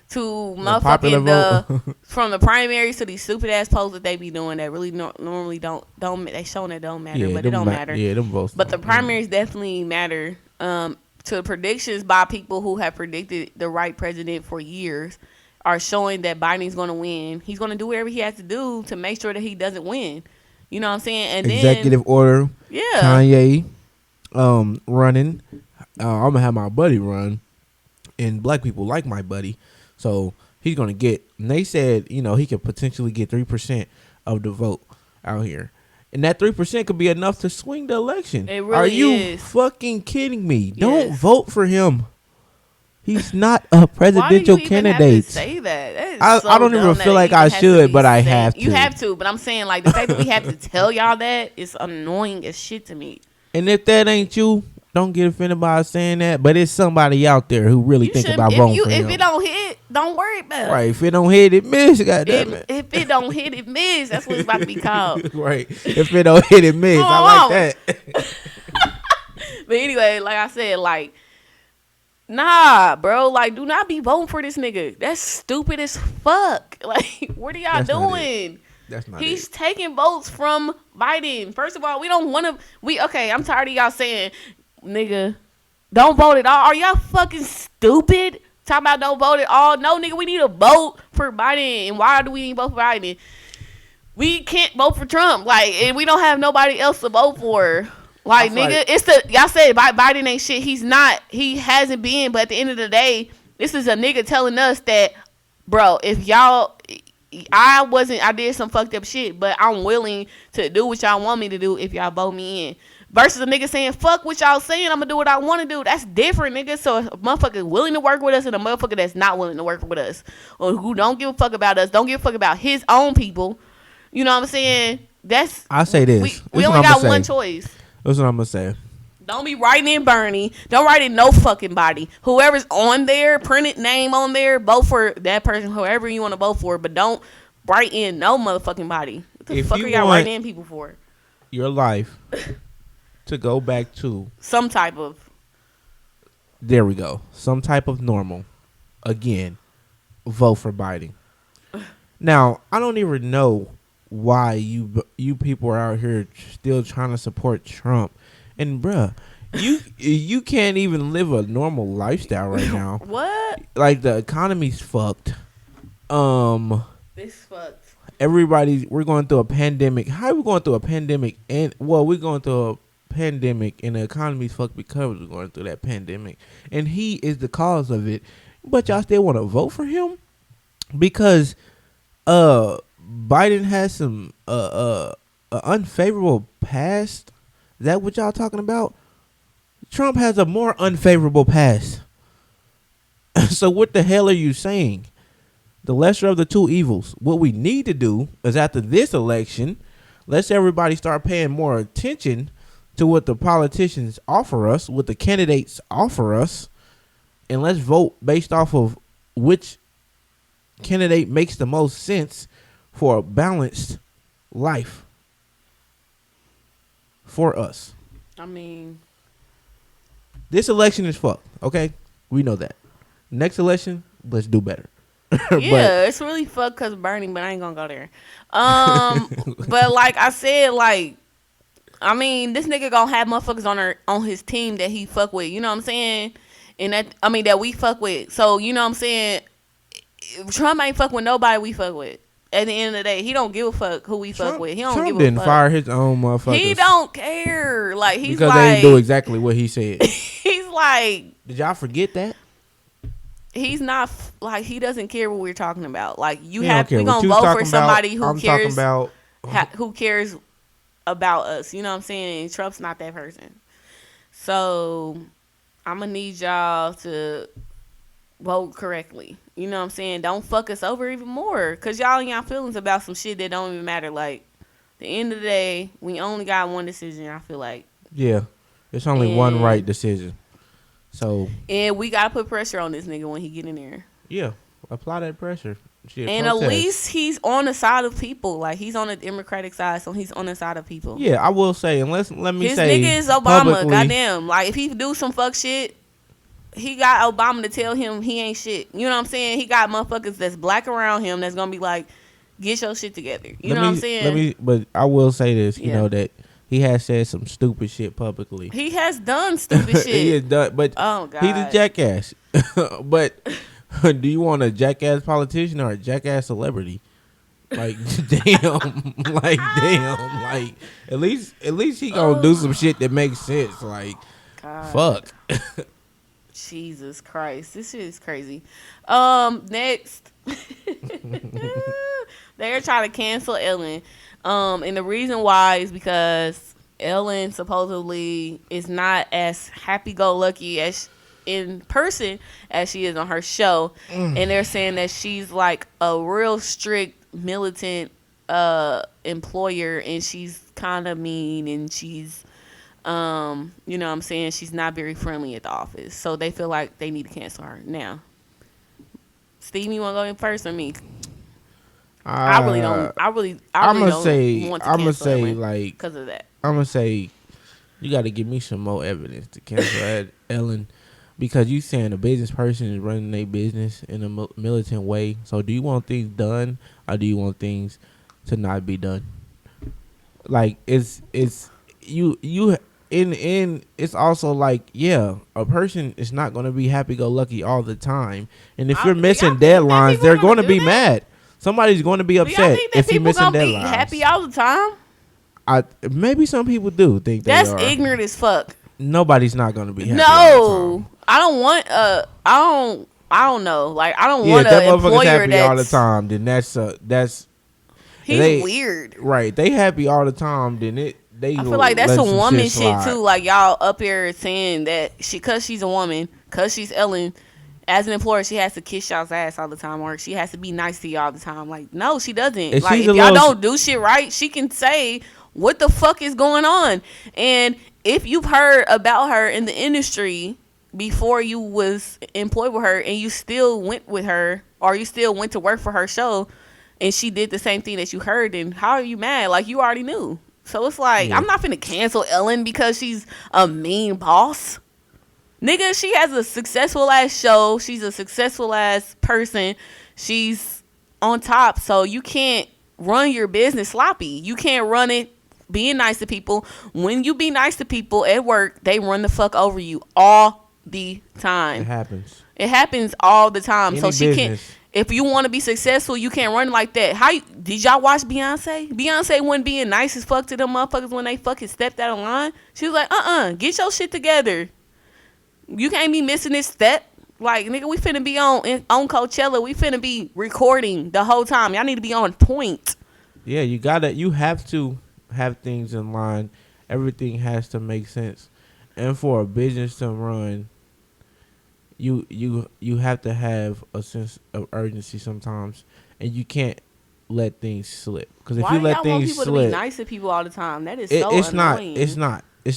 to motherfucking from the primaries to these stupid ass polls that they be doing that really normally don't they showing that don't matter, but it don't matter. Yeah, them votes. But the primaries definitely matter. To predictions by people who have predicted the right president for years are showing that Biden's going to win. He's going to do whatever he has to do to make sure that he doesn't win. You know what I'm saying? And executive order. Yeah. Kanye, running. I'm gonna have my buddy run, and black people like my buddy. So he's going to get, and they said, he could potentially get 3% of the vote out here. And that 3% could be enough to swing the election. It really Are you is. fucking kidding me? Yes. Don't vote for him. He's not a presidential candidate. Why do you even have to say that? I don't even feel like I should, but I have to. You have to, but I'm saying, like, the fact that we have to tell y'all that is annoying as shit to me. And if that ain't you, don't get offended by us saying that, but it's somebody out there who really think about voting for him. If it don't hit, don't worry about it. Right, if it don't hit, it miss, goddammit. If it don't hit, it miss. That's what it's about to be called. Right, if it don't hit, it miss. I like that. But anyway, like I said, like, nah, bro. Like, do not be voting for this nigga. That's stupid as fuck. Like, what are y'all doing? That's not He's taking votes from Biden. First of all, we don't want to. Okay, I'm tired of y'all saying, nigga, don't vote at all. Are y'all fucking stupid? Talking about don't vote at all. No, nigga, we need to vote for Biden. And why do we need to vote for Biden? We can't vote for Trump. Like, and we don't have nobody else to vote for. Like, nigga, y'all said Biden ain't shit. He's not. He hasn't been. But at the end of the day, this is a nigga telling us that, bro, if y'all, I did some fucked up shit, but I'm willing to do what y'all want me to do if y'all vote me in. Versus a nigga saying, fuck what y'all saying, I'm gonna do what I want to do. That's different, nigga. So a motherfucker willing to work with us and a motherfucker that's not willing to work with us, or who don't give a fuck about us, don't give a fuck about his own people. You know what I'm saying? I say this. We only got one choice. That's what I'm gonna say. Don't be writing in Bernie. Don't write in no fucking body. Whoever's on there, printed name on there, vote for that person, whoever you want to vote for. But don't write in no motherfucking body. The fuck are y'all writing in people for? Your life to go back to some type of. There we go. Some type of normal. Again, vote for Biden. Now, I don't even know why you people are out here still trying to support Trump. And bruh, you can't even live a normal lifestyle right now. What? Like the economy's fucked. It's fucked. We're going through a pandemic. How are we going through a pandemic? We're going through a pandemic and the economy's fucked because we're going through that pandemic. And he is the cause of it. But y'all still want to vote for him? Because Biden has some unfavorable past. Is that what y'all talking about? Trump has a more unfavorable past. So what the hell are you saying? The lesser of the two evils. What we need to do is after this election, let's everybody start paying more attention to what the politicians offer us, what the candidates offer us, and let's vote based off of which candidate makes the most sense for a balanced life for us. I mean, this election is fucked, okay? We know that. Next election, let's do better. Yeah, it's really fucked because Bernie, but I ain't gonna go there. But like I said, like, I mean, this nigga gonna have motherfuckers on his team that he fuck with. You know what I'm saying? And that we fuck with. So you know what I'm saying? Trump ain't fuck with nobody we fuck with. At the end of the day, he don't give a fuck who we fuck with. He don't Trump give a fuck. didn't fire his own motherfuckers. He don't care. Like he's because like, they didn't do exactly what he said. He's like, did y'all forget that? He's not like he doesn't care what we're talking about. Like we gonna vote for somebody who cares about who cares about us. You know what I'm saying? And Trump's not that person. So I'm gonna need y'all to vote correctly. You know what I'm saying? Don't fuck us over even more, cause y'all in y'all feelings about some shit that don't even matter. Like the end of the day, we only got one decision. I feel like it's only one right decision. So and we gotta put pressure on this nigga when he get in there. Yeah, apply that pressure. Shit, and protest. At least he's on the side of people. Like he's on the Democratic side, so he's on the side of people. Yeah, I will say, let me his say, nigga is Obama. Publicly, goddamn, like if he do some fuck shit, he got Obama to tell him he ain't shit. You know what I'm saying? He got motherfuckers that's black around him that's gonna be like, get your shit together. You know what I'm saying? But I will say this, you know that. He has said some stupid shit publicly. He has done stupid shit. He has done, but he's a jackass. But do you want a jackass politician or a jackass celebrity? Like damn, like at least he gonna do some shit that makes sense. Like fuck. Jesus Christ, this shit is crazy. Next, they're trying to cancel Ellen. And the reason why is because Ellen supposedly is not as happy-go-lucky as in person as she is on her show. And they're saying that she's like a real strict militant employer, and she's kind of mean, and she's you know what I'm saying, she's not very friendly at the office. So they feel like they need to cancel her. Now, Steve, you want to go in first or me? I really don't. I really don't want to cancel Ellen like because of that. I'm gonna say you got to give me some more evidence to cancel Ellen, because you saying a business person is running their business in a militant way. So do you want things done or do you want things to not be done? Like it's you in it's also like a person is not gonna be happy go lucky all the time, and if you're missing deadlines, they're going to be mad. Somebody's going to be upset if you're missing deadlines. Be happy all the time? Maybe some people do think that's ignorant as fuck. Nobody's not going to be happy all the time. I don't want I don't know. Like I don't want an employer happy that's all the time. Then that's he's weird. Right? They happy all the time. Then I feel like that's some woman shit too. Like y'all up here saying that because she's a woman, because she's Ellen. As an employer, she has to kiss y'all's ass all the time, or she has to be nice to y'all all the time. Like, no, she doesn't. If y'all don't do shit right, she can say what the fuck is going on. And if you've heard about her in the industry before you was employed with her, and you still went with her, or you still went to work for her show, and she did the same thing that you heard, then how are you mad? Like, you already knew. So it's like, Yeah. I'm not finna cancel Ellen because she's a mean boss. Nigga, she has a successful ass show. She's a successful ass person. She's on top. So you can't run your business sloppy. You can't run it being nice to people. When you be nice to people at work, they run the fuck over you all the time. It happens. It happens all the time. Any So she can't. business. If you want to be successful, you can't run like that. Did y'all watch Beyonce? Beyonce wasn't being nice as fuck to them motherfuckers when they fucking stepped out of line. She was like, get your shit together. You can't be missing this step. Like, nigga, we finna be on Coachella. We finna be recording the whole time. Y'all need to be on point. Yeah, you have to have things in line. Everything has to make sense. And for a business to run, you have to have a sense of urgency sometimes, and you can't let things slip. Because if you let things slip, to be nice to people all the time? That is so annoying. It's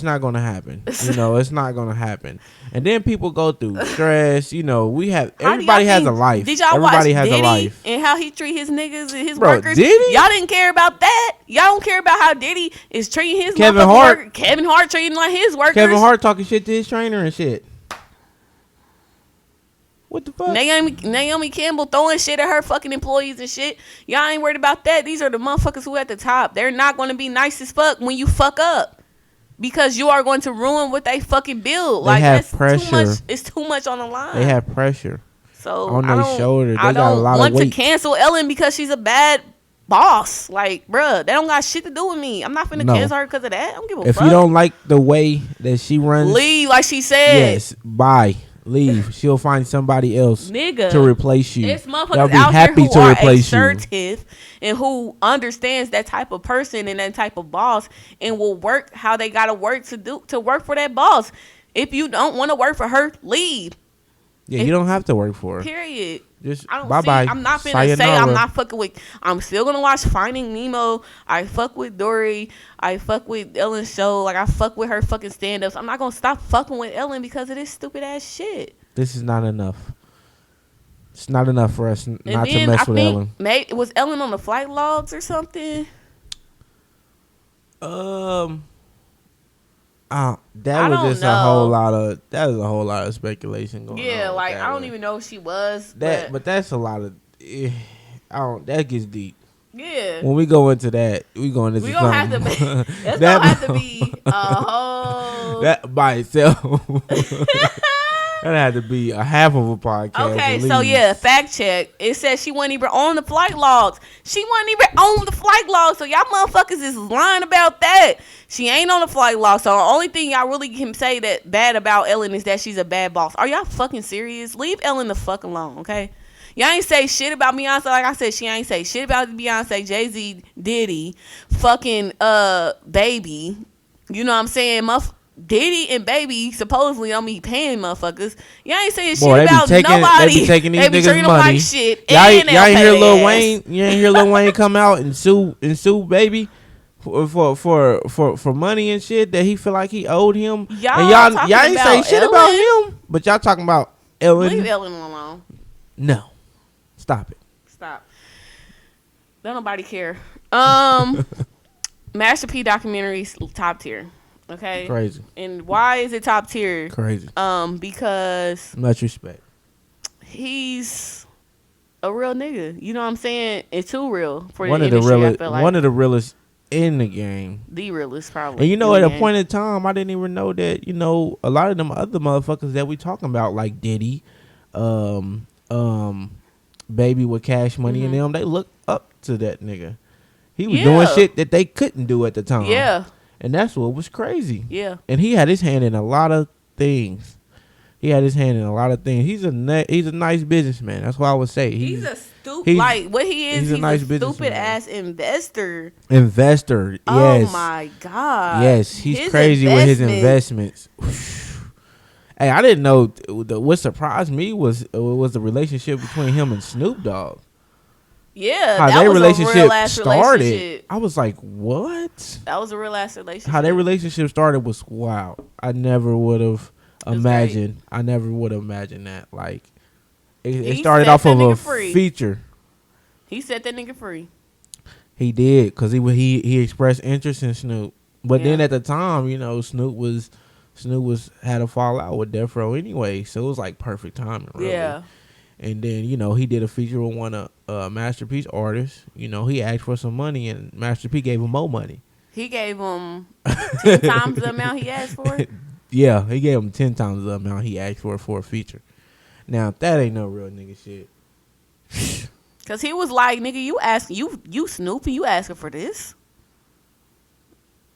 not gonna happen. It's not gonna happen. And then people go through stress. Everybody has a life. Did y'all Everybody watch has Diddy a life. and how he treat his niggas and his Bro, workers? Diddy? Y'all didn't care about that. Y'all don't care about how Diddy is treating his Kevin motherfucking Hart. worker. Kevin Hart treating like his workers. Kevin Hart talking shit to his trainer and shit. What the fuck? Naomi Campbell throwing shit at her fucking employees and shit. Y'all ain't worried about that. These are the motherfuckers who at the top. They're not going to be nice as fuck when you fuck up, because you are going to ruin what they fucking build. They have pressure. It's too much on the line. They have pressure so on their shoulder. I got a lot don't want of weight. to cancel Ellen because she's a bad boss. Like, bruh, that don't got shit to do with me. I'm not finna cancel her because of that. I don't give a fuck. If you don't like the way that she runs, leave, like she said. Yes, bye. Leave. She'll find somebody else Nigga, to replace you. There's motherfuckers They'll be out happy here who to are replace you. assertive and who understands that type of person and that type of boss and will work how they gotta work to work for that boss. If you don't want to work for her, leave. Yeah, you don't have to work for her. Period. Just I don't bye bye. I'm not finna say I'm not fucking with. I'm still gonna watch Finding Nemo. I fuck with Dory. I fuck with Ellen's show. Like, I fuck with her fucking stand ups. I'm not gonna stop fucking with Ellen because of this stupid ass shit. This is not enough. It's not enough for us not to mess with Ellen. Was Ellen on the flight logs or something? That was just a whole lot of speculation going on. Yeah, like, I don't even know if she was. But that's a lot of. That gets deep. Yeah. When we go into that, we going into gonna have to be. That's gonna have to be a whole. That by itself. That had to be a half of a podcast. Okay, so yeah, fact check. It says she wasn't even on the flight logs. She wasn't even on the flight logs. So y'all motherfuckers is lying about that. She ain't on the flight log. So the only thing y'all really can say that bad about Ellen is that she's a bad boss. Are y'all fucking serious? Leave Ellen the fuck alone, okay? Y'all ain't say shit about Beyonce. Like I said, she ain't say shit about Beyonce, Jay-Z, Diddy, fucking Baby. You know what I'm saying? Diddy and Baby supposedly don't be paying motherfuckers. Y'all ain't saying shit about nobody. They be taking these niggas treating money. Them like shit. Y'all ain't hear Lil Wayne. You ain't hear Lil Wayne come out and sue Baby for money and shit that he feel like he owed him. Y'all ain't say shit about him, but y'all talking about Ellen. Leave Ellen alone. No, stop it. Stop. Don't nobody care. Master P documentaries top tier. Okay. Crazy. And why is it top tier? Crazy. Because much respect. He's a real nigga. You know what I'm saying? It's too real for one the of industry. The realest, I feel like. One of the realest in the game. The realest, probably. And at a point in time, I didn't even know that. A lot of them other motherfuckers that we talking about, like Diddy, Baby with Cash Money and them, they look up to that nigga. He was doing shit that they couldn't do at the time. Yeah. And that's what was crazy. Yeah. And he had his hand in a lot of things. He's a nice businessman. That's what I would say. He's a stupid, like what he is. He's a nice stupid ass investor. Yes. Oh my God. Yes, he's crazy with his investments. Hey, I didn't know. What surprised me was the relationship between him and Snoop Dogg. Yeah, how that their was relationship a real ass started. Relationship. I was like, what? That was a real ass relationship. How their relationship started was wow. I never would have imagined. I never would have imagined that. Like, it started off of a feature. He set that nigga free. He did, cause he expressed interest in Snoop. But then Yeah. at the time, you know, Snoop was had a fallout with Death Row anyway, so it was like perfect timing, really. Yeah. And then, you know, he did a feature with one of Masterpiece artists. You know, he asked for some money, and Master P gave him more money. He gave him 10 times the amount he asked for. Yeah, he gave him 10 times the amount he asked for a feature. Now, that ain't no real nigga shit. Cause he was like, nigga, you Snoop and you asking for this?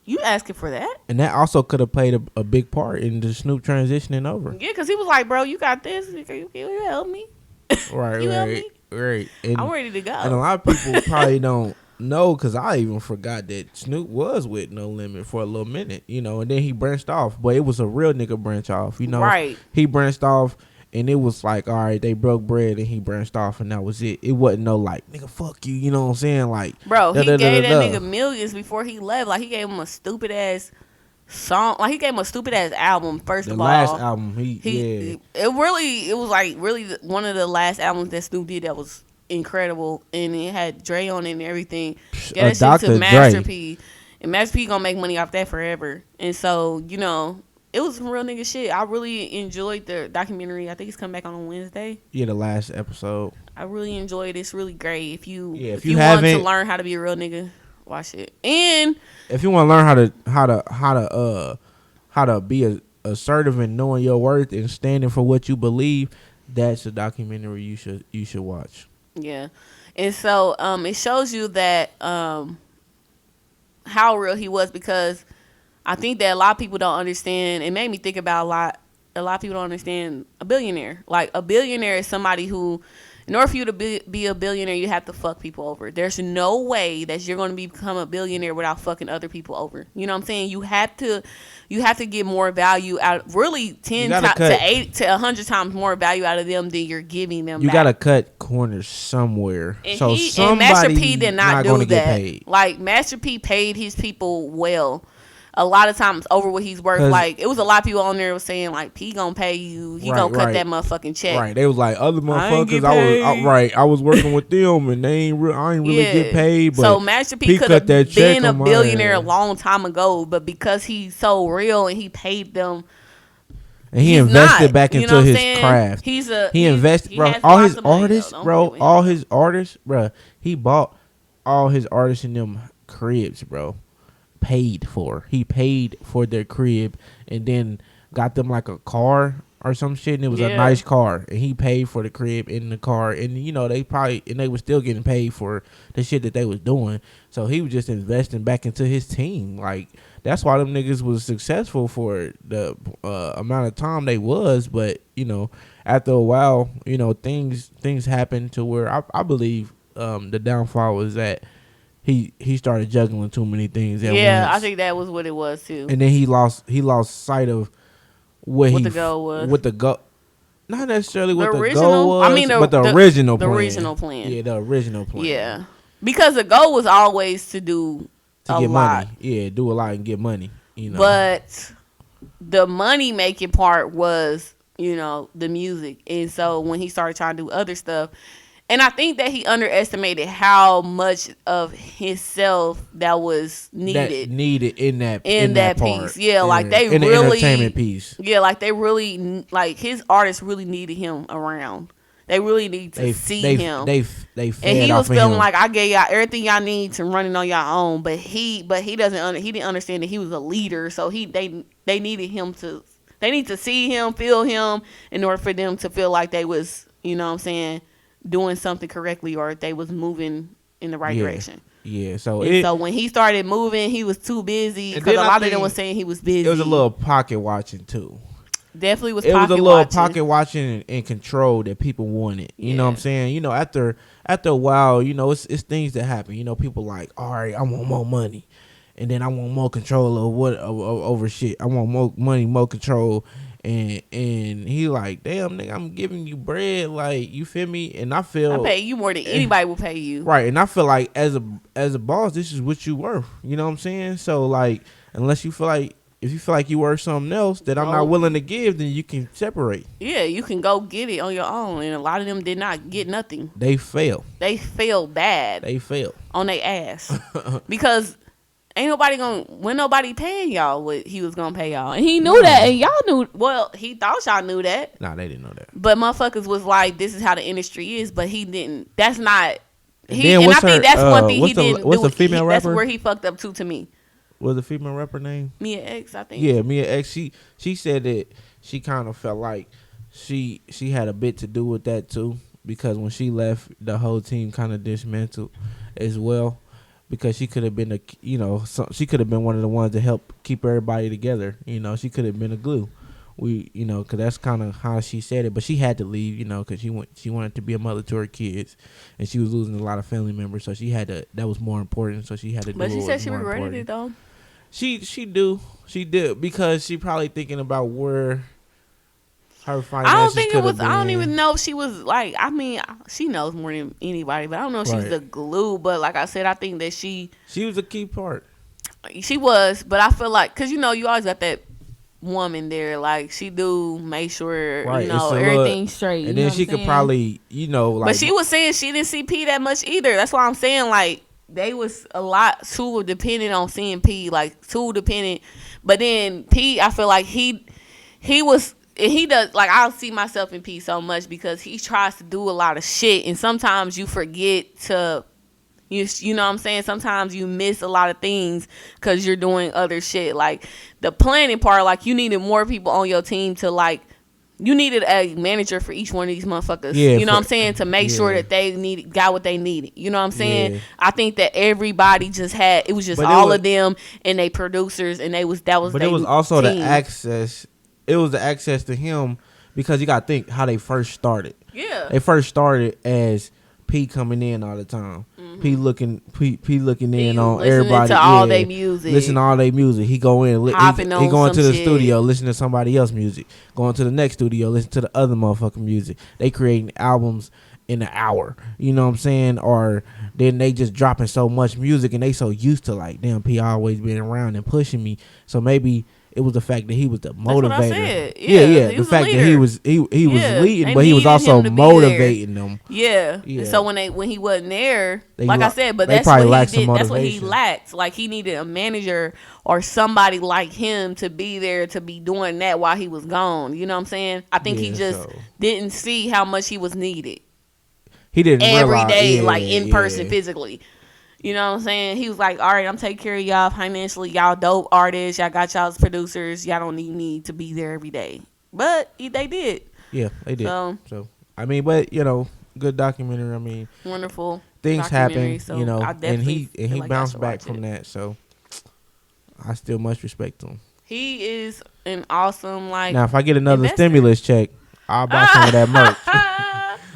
You asking for that? And that also could have played a big part in the Snoop transitioning over. Yeah, cause he was like, bro, you got this. You help me. Right, You help right, me? right. And, I'm ready to go. and a lot of people probably don't know, because I even forgot that Snoop was with No Limit for a little minute, you know, and then he branched off. But it was a real nigga branch off, you know. Right. He branched off. And it was like, all right, they broke bread and he branched off and that was it. It wasn't no like, nigga, fuck you. You know what I'm saying? Like, bro, he gave that nigga millions before he left. Like, he gave him a stupid ass song. Like, he gave him a stupid ass album, first of all. The last album, yeah. It was like really one of the last albums that Snoop did that was incredible. And it had Dre on it and everything. Yeah, that shit to Master P. And Master P gonna make money off that forever. And so, you know, it was some real nigga shit. I really enjoyed the documentary. I think it's coming back on Wednesday. Yeah, the last episode. I really enjoyed it. It's really great. If you want to learn how to be a real nigga, watch it. And if you want to learn how to be assertive and knowing your worth and standing for what you believe, that's a documentary you should watch. Yeah. And so it shows you that how real he was, because I think that a lot of people don't understand. It made me think about a lot of people don't understand a billionaire. Like, a billionaire is somebody who, in order for you to be a billionaire, you have to fuck people over. There's no way that you're going to become a billionaire without fucking other people over. You know what I'm saying? You have to get more value out, really 10 to 8 to 100 times more value out of them than you're giving them. You got to cut corners somewhere. And so and Master P did not do that. Get paid. Like, Master P paid his people well. A lot of times over what he's worth. Like, it was a lot of people on there was saying, like, P gonna pay you. He gonna cut that motherfucking check. Right. They was like, other motherfuckers, I was working with them and I ain't really get paid. But so Master P could have been a billionaire a long time ago, but because he's so real and he paid them. And he invested back into his craft. He invested, bro. All his artists, bro. He bought all his artists in them cribs, bro. He paid for their crib and then got them like a car or some shit, and it was a nice car, and he paid for the crib in the car, and you know they were still getting paid for the shit that they was doing. So he was just investing back into his team. Like, that's why them niggas was successful for the amount of time they was. But you know, after a while, you know, things happened to where I believe the downfall was that he started juggling too many things at once. I think that was what it was too. And then he lost sight of what the goal was. Not necessarily what the goal was. I mean, but the original plan. The original plan. Yeah, the original plan. Yeah, because the goal was always to get money. Yeah, do a lot and get money. You know, but the money making part was, you know, the music, and so when he started trying to do other stuff. And I think that he underestimated how much of himself that was needed in that piece. Yeah, like they really the entertainment piece. Yeah, like they really, like, his artists really needed him around. They really need to see him. They fed and he was off feeling him. like, I gave y'all everything y'all need to run it on y'all own. But he didn't understand that he was a leader. So they needed him to. They need to see him, feel him, in order for them to feel like they was, you know what I'm saying, doing something correctly, or they was moving in the right direction. Yeah, so when he started moving, he was too busy, because a lot of them was saying he was busy. It was a little pocket watching too. Definitely was. It was a little pocket watching and control that people wanted. You know what I'm saying? You know, after a while, you know, it's things that happen. You know, people like, all right, I want more money, and then I want more control over shit. I want more money, more control. And he like, damn, nigga, I'm giving you bread, like, you feel me? And I pay you more than anybody will pay you, right? And I feel like as a boss, this is what you worth. You know what I'm saying? So like, unless you feel like if you feel like you worth something else that I'm not willing to give, then you can separate. Yeah, you can go get it on your own. And a lot of them did not get nothing. They fail. They fail bad. They fail on their ass because ain't nobody when nobody paying y'all what he was gonna pay y'all, and he knew that, and y'all knew. Well, he thought y'all knew that. Nah, they didn't know that. But motherfuckers was like, "This is how the industry is," but he didn't. That's not. I think that's one thing he didn't do. What's the female rapper? That's where he fucked up to me. What's the female rapper name? Mia X, I think. Yeah, Mia X. She said that she kind of felt like she had a bit to do with that too, because when she left, the whole team kind of dismantled as well, because she could have been she could have been one of the ones to help keep everybody together. She could have been a glue. Because that's kind of how she said it, but she had to leave, because she wanted to be a mother to her kids, and she was losing a lot of family members, so she had to. That was more important, so she had to. But do she what said was she more regretted important. it though. She did, because she probably thinking about where her finances. I don't even know if she was like. I mean, she knows more than anybody, but I don't know if she's the glue. But like I said, I think that she was a key part. She was, but I feel like because you always got that woman there, like she do make sure everything's straight, and then she could probably like. But she was saying she didn't see P that much either. That's why I'm saying like they was a lot too dependent on seeing P, like too dependent. But then P, I feel like he was. And he does, like, I'll see myself in P so much because he tries to do a lot of shit, and sometimes you forget to, you know what I'm saying? Sometimes you miss a lot of things because you're doing other shit. Like, the planning part, like, you needed more people on your team to, like, you needed a manager for each one of these motherfuckers. Yeah, you know what I'm saying? To make sure that they got what they needed. You know what I'm saying? Yeah. I think that everybody just had, it was just of them and they producers, and that was But it was also team. The access. It was the access to him, because you got to think how they first started. Yeah. They first started as P coming in all the time. Mm-hmm. P looking in on everybody. To all their music. Listen to all their music. He go in. He going to the studio, listen to somebody else's music. Going to the next studio, listen to the other motherfucking music. They creating albums in an hour. You know what I'm saying? Or then they just dropping so much music, and they so used to like, damn, P always been around and pushing me. So maybe it was the fact that he was the motivator. That's what I said. Yeah. The fact that he was leading, but he was also motivating them. Yeah. So when he wasn't there, like I said, but that's what he did. That's what he lacked. Like he needed a manager or somebody like him to be there to be doing that while he was gone. You know what I'm saying? I think he just didn't see how much he was needed. He didn't every day, like in person, physically. You know what I'm saying? He was like, all right, I'm taking care of y'all financially. Y'all dope artists. Y'all got y'all's producers. Y'all don't need me to be there every day. But they did. Yeah, they did. So I mean, but, good documentary. I mean. Wonderful. Things happen, so and he bounced back from that. So I still must respect him. He is an awesome, Now, if I get another stimulus check, I'll buy some of that merch.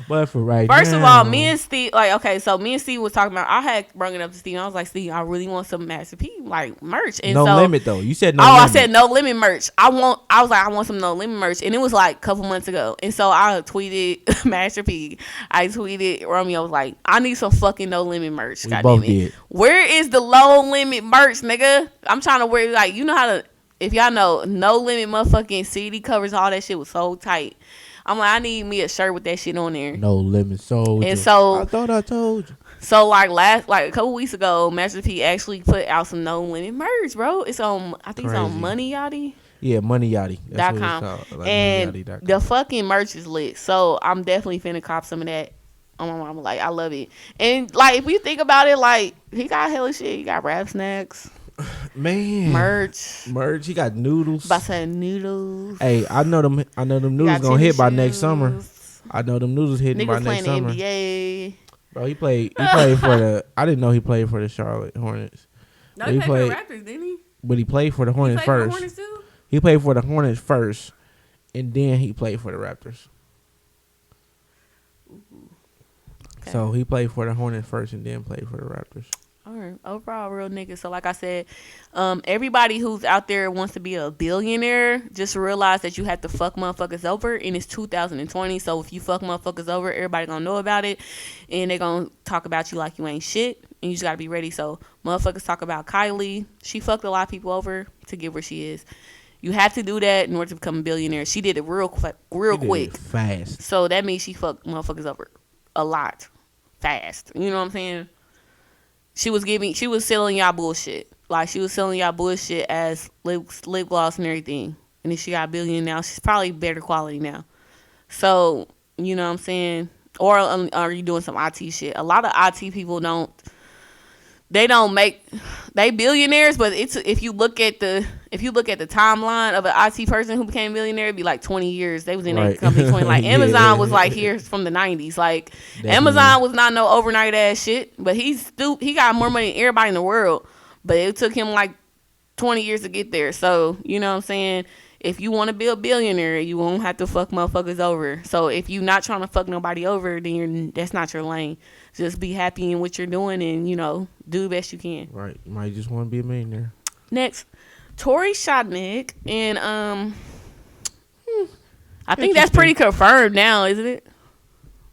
But for First of all, me and Steve, me and Steve was talking about, I had brought it up to Steve. I was like, Steve, I really want some Master P, merch. And no limit, though. You said no limit. I said no limit merch. I was like, I want some no limit merch. And it was like a couple months ago. And so I tweeted Master P. I tweeted Romeo. I was like, I need some fucking no limit merch. We both did. Where is the low limit merch, nigga? I'm trying to wear, you know how to, if y'all know, no limit motherfucking CD covers, all that shit was so tight. I'm like, I need me a shirt with that shit on there. No limit soldier. And so I thought I told you. So a couple weeks ago, Master P actually put out some no limit merch, bro. It's on, I think it's on Money Yachty. Yeah, Money Yachty. That's what it's called. And the fucking merch is lit. So I'm definitely finna cop some of that. On my mama, I love it. And if you think about it, he got hella shit. He got rap snacks. Man, merch. He got noodles. About to say noodles. Hey, I know them noodles gonna hit by next summer. I know them noodles hitting by next summer. NBA. Bro, he played for the. I didn't know he played for the Charlotte Hornets. No, he played for the Raptors, didn't he? But he played for the Hornets first. For the Hornets too? He played for the Hornets first, and then he played for the Raptors. Okay. So he played for the Hornets first, and then played for the Raptors. Overall, real nigga. So like I said, everybody who's out there wants to be a billionaire, just realize that you have to fuck motherfuckers over, and it's 2020. So if you fuck motherfuckers over, everybody gonna know about it, and they gonna talk about you like you ain't shit. and you just gotta be ready. So motherfuckers talk about Kylie. She fucked a lot of people over to get where she is. You have to do that in order to become a billionaire. She did it real quick, fast. So that means she fucked motherfuckers over a lot, fast. You know what I'm saying? She was selling y'all bullshit. Like, she was selling y'all bullshit as lip gloss and everything. And then she got a billion now. She's probably better quality now. So, you know what I'm saying? Or are you doing some IT shit? A lot of IT people they billionaires, but it's if you look at the timeline of an IT person who became a billionaire, it'd be like 20 years. They was in that company 20. Like, Amazon was like here from the 90s. Like, definitely. Amazon was not no overnight ass shit, but he got more money than everybody in the world. But it took him like 20 years to get there. So, you know what I'm saying? If you want to be a billionaire, you won't have to fuck motherfuckers over. So if you're not trying to fuck nobody over, then that's not your lane. Just be happy in what you're doing and, you know, do the best you can. Right. You might just want to be a millionaire. Next, Tory shot Nick, and I think that's pretty confirmed now, isn't it?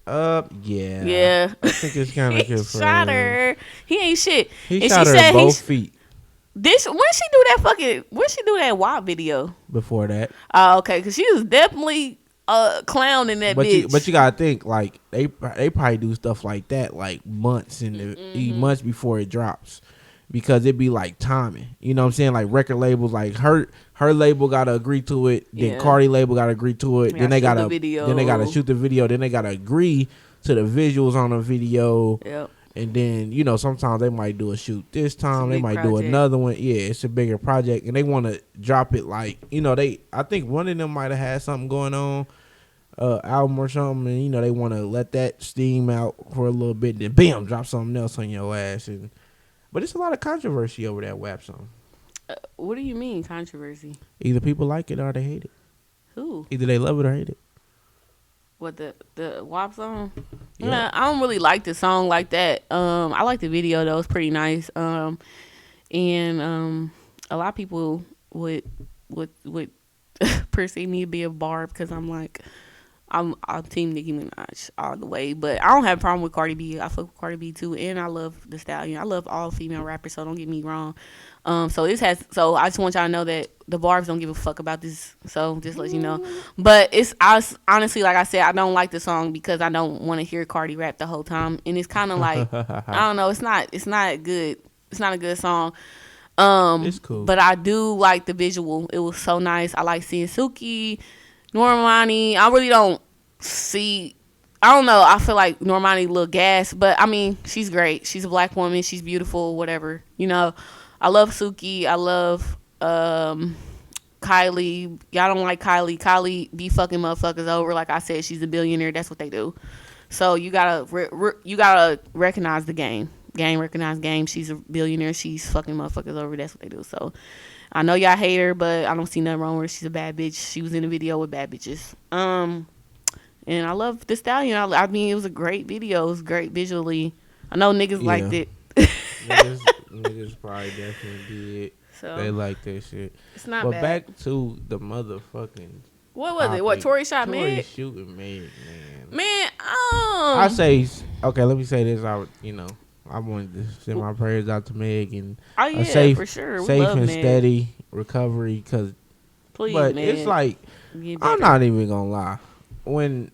Yeah. Yeah. I think it's kind of confirmed. He shot her. He ain't shit. He shot her both feet. When she do that WAP video? Before that. Oh, okay, because she was definitely a clown in that bitch. But you gotta think, like, they probably do stuff like that like months months before it drops, because it be like timing. You know what I'm saying? Like, record labels, like her label gotta agree to it, then Cardi label gotta agree to it, then they gotta shoot the video, then they gotta agree to the visuals on the video. Yep. And then, you know, sometimes they might do a shoot this time. They might do another one. Yeah, it's a bigger project. And they want to drop it like, you know, I think one of them might have had something going on, album or something. And, you know, they want to let that steam out for a little bit. Then, bam, drop something else on your ass. But it's a lot of controversy over that WAP song. What do you mean, controversy? Either people like it or they hate it. Who? Either they love it or hate it. What, the WAP song? Yeah. Nah, I don't really like the song like that. I like the video though; it's pretty nice. And a lot of people would perceive me to be a barb because I'm Team Nicki Minaj all the way. But I don't have a problem with Cardi B. I fuck with Cardi B too, and I love the Stallion. I love all female rappers, so don't get me wrong. So I just want y'all to know that the barbs don't give a fuck about this. So just let you know. But honestly, like I said, I don't like the song because I don't want to hear Cardi rap the whole time, and it's kind of like I don't know. It's not good. It's not a good song. It's cool. But I do like the visual. It was so nice. I like seeing Suki, Normani. I really don't see. I don't know. I feel like Normani a little gas, but I mean, she's great. She's a black woman. She's beautiful. Whatever, you know. I love Suki. I love Kylie. Y'all don't like Kylie. Kylie be fucking motherfuckers over. Like I said, she's a billionaire. That's what they do. So you gotta recognize the game. Game recognize game. She's a billionaire. She's fucking motherfuckers over. That's what they do. So I know y'all hate her, but I don't see nothing wrong with her. She's a bad bitch. She was in a video with bad bitches. And I love the Stallion. I mean, it was a great video. It was great visually. I know niggas liked it. Niggas probably definitely did. So they like that shit. It's not but bad. Back to the motherfucking. What was it? What, Tory shot Meg? Tory shooting Meg, man. Man, I say, okay, let me say this. I wanted to send my prayers out to Meg and a safe, for sure. We safe love and Meg. steady recovery. But Meg. it's like, I'm not even gonna lie. When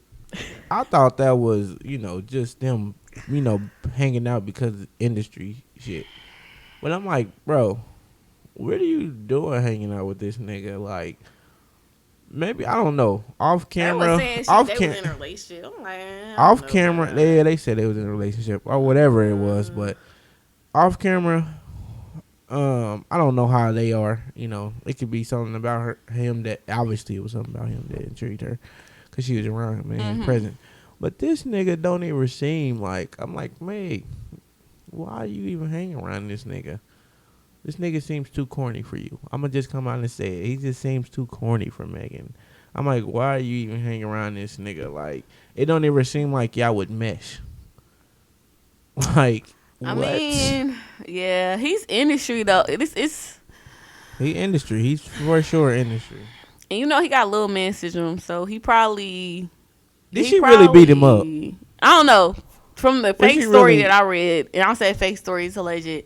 I thought that was, you know, just them, you know, hanging out because of industry shit. But I'm like, bro, what are you doing hanging out with this nigga? Like, maybe, I don't know, off camera. They was in a relationship. I'm like, off camera, they said they was in a relationship or whatever it was. But off camera, I don't know how they are. You know, it could be something about him that, obviously it was something about him that intrigued her because she was around him and present. But this nigga don't even seem like, I'm like, Meg, why are you even hanging around this nigga? This nigga seems too corny for you. I'm going to just come out and say it. He just seems too corny for Megan. I'm like, why are you even hanging around this nigga? Like, it don't ever seem like y'all would mesh. Like, I what? mean, yeah, he's industry, though. He industry. He's for sure industry. And you know he got little man syndrome, so he probably... Did she really beat him up? I don't know. from the fake story that I read, and I said fake story, it's alleged. He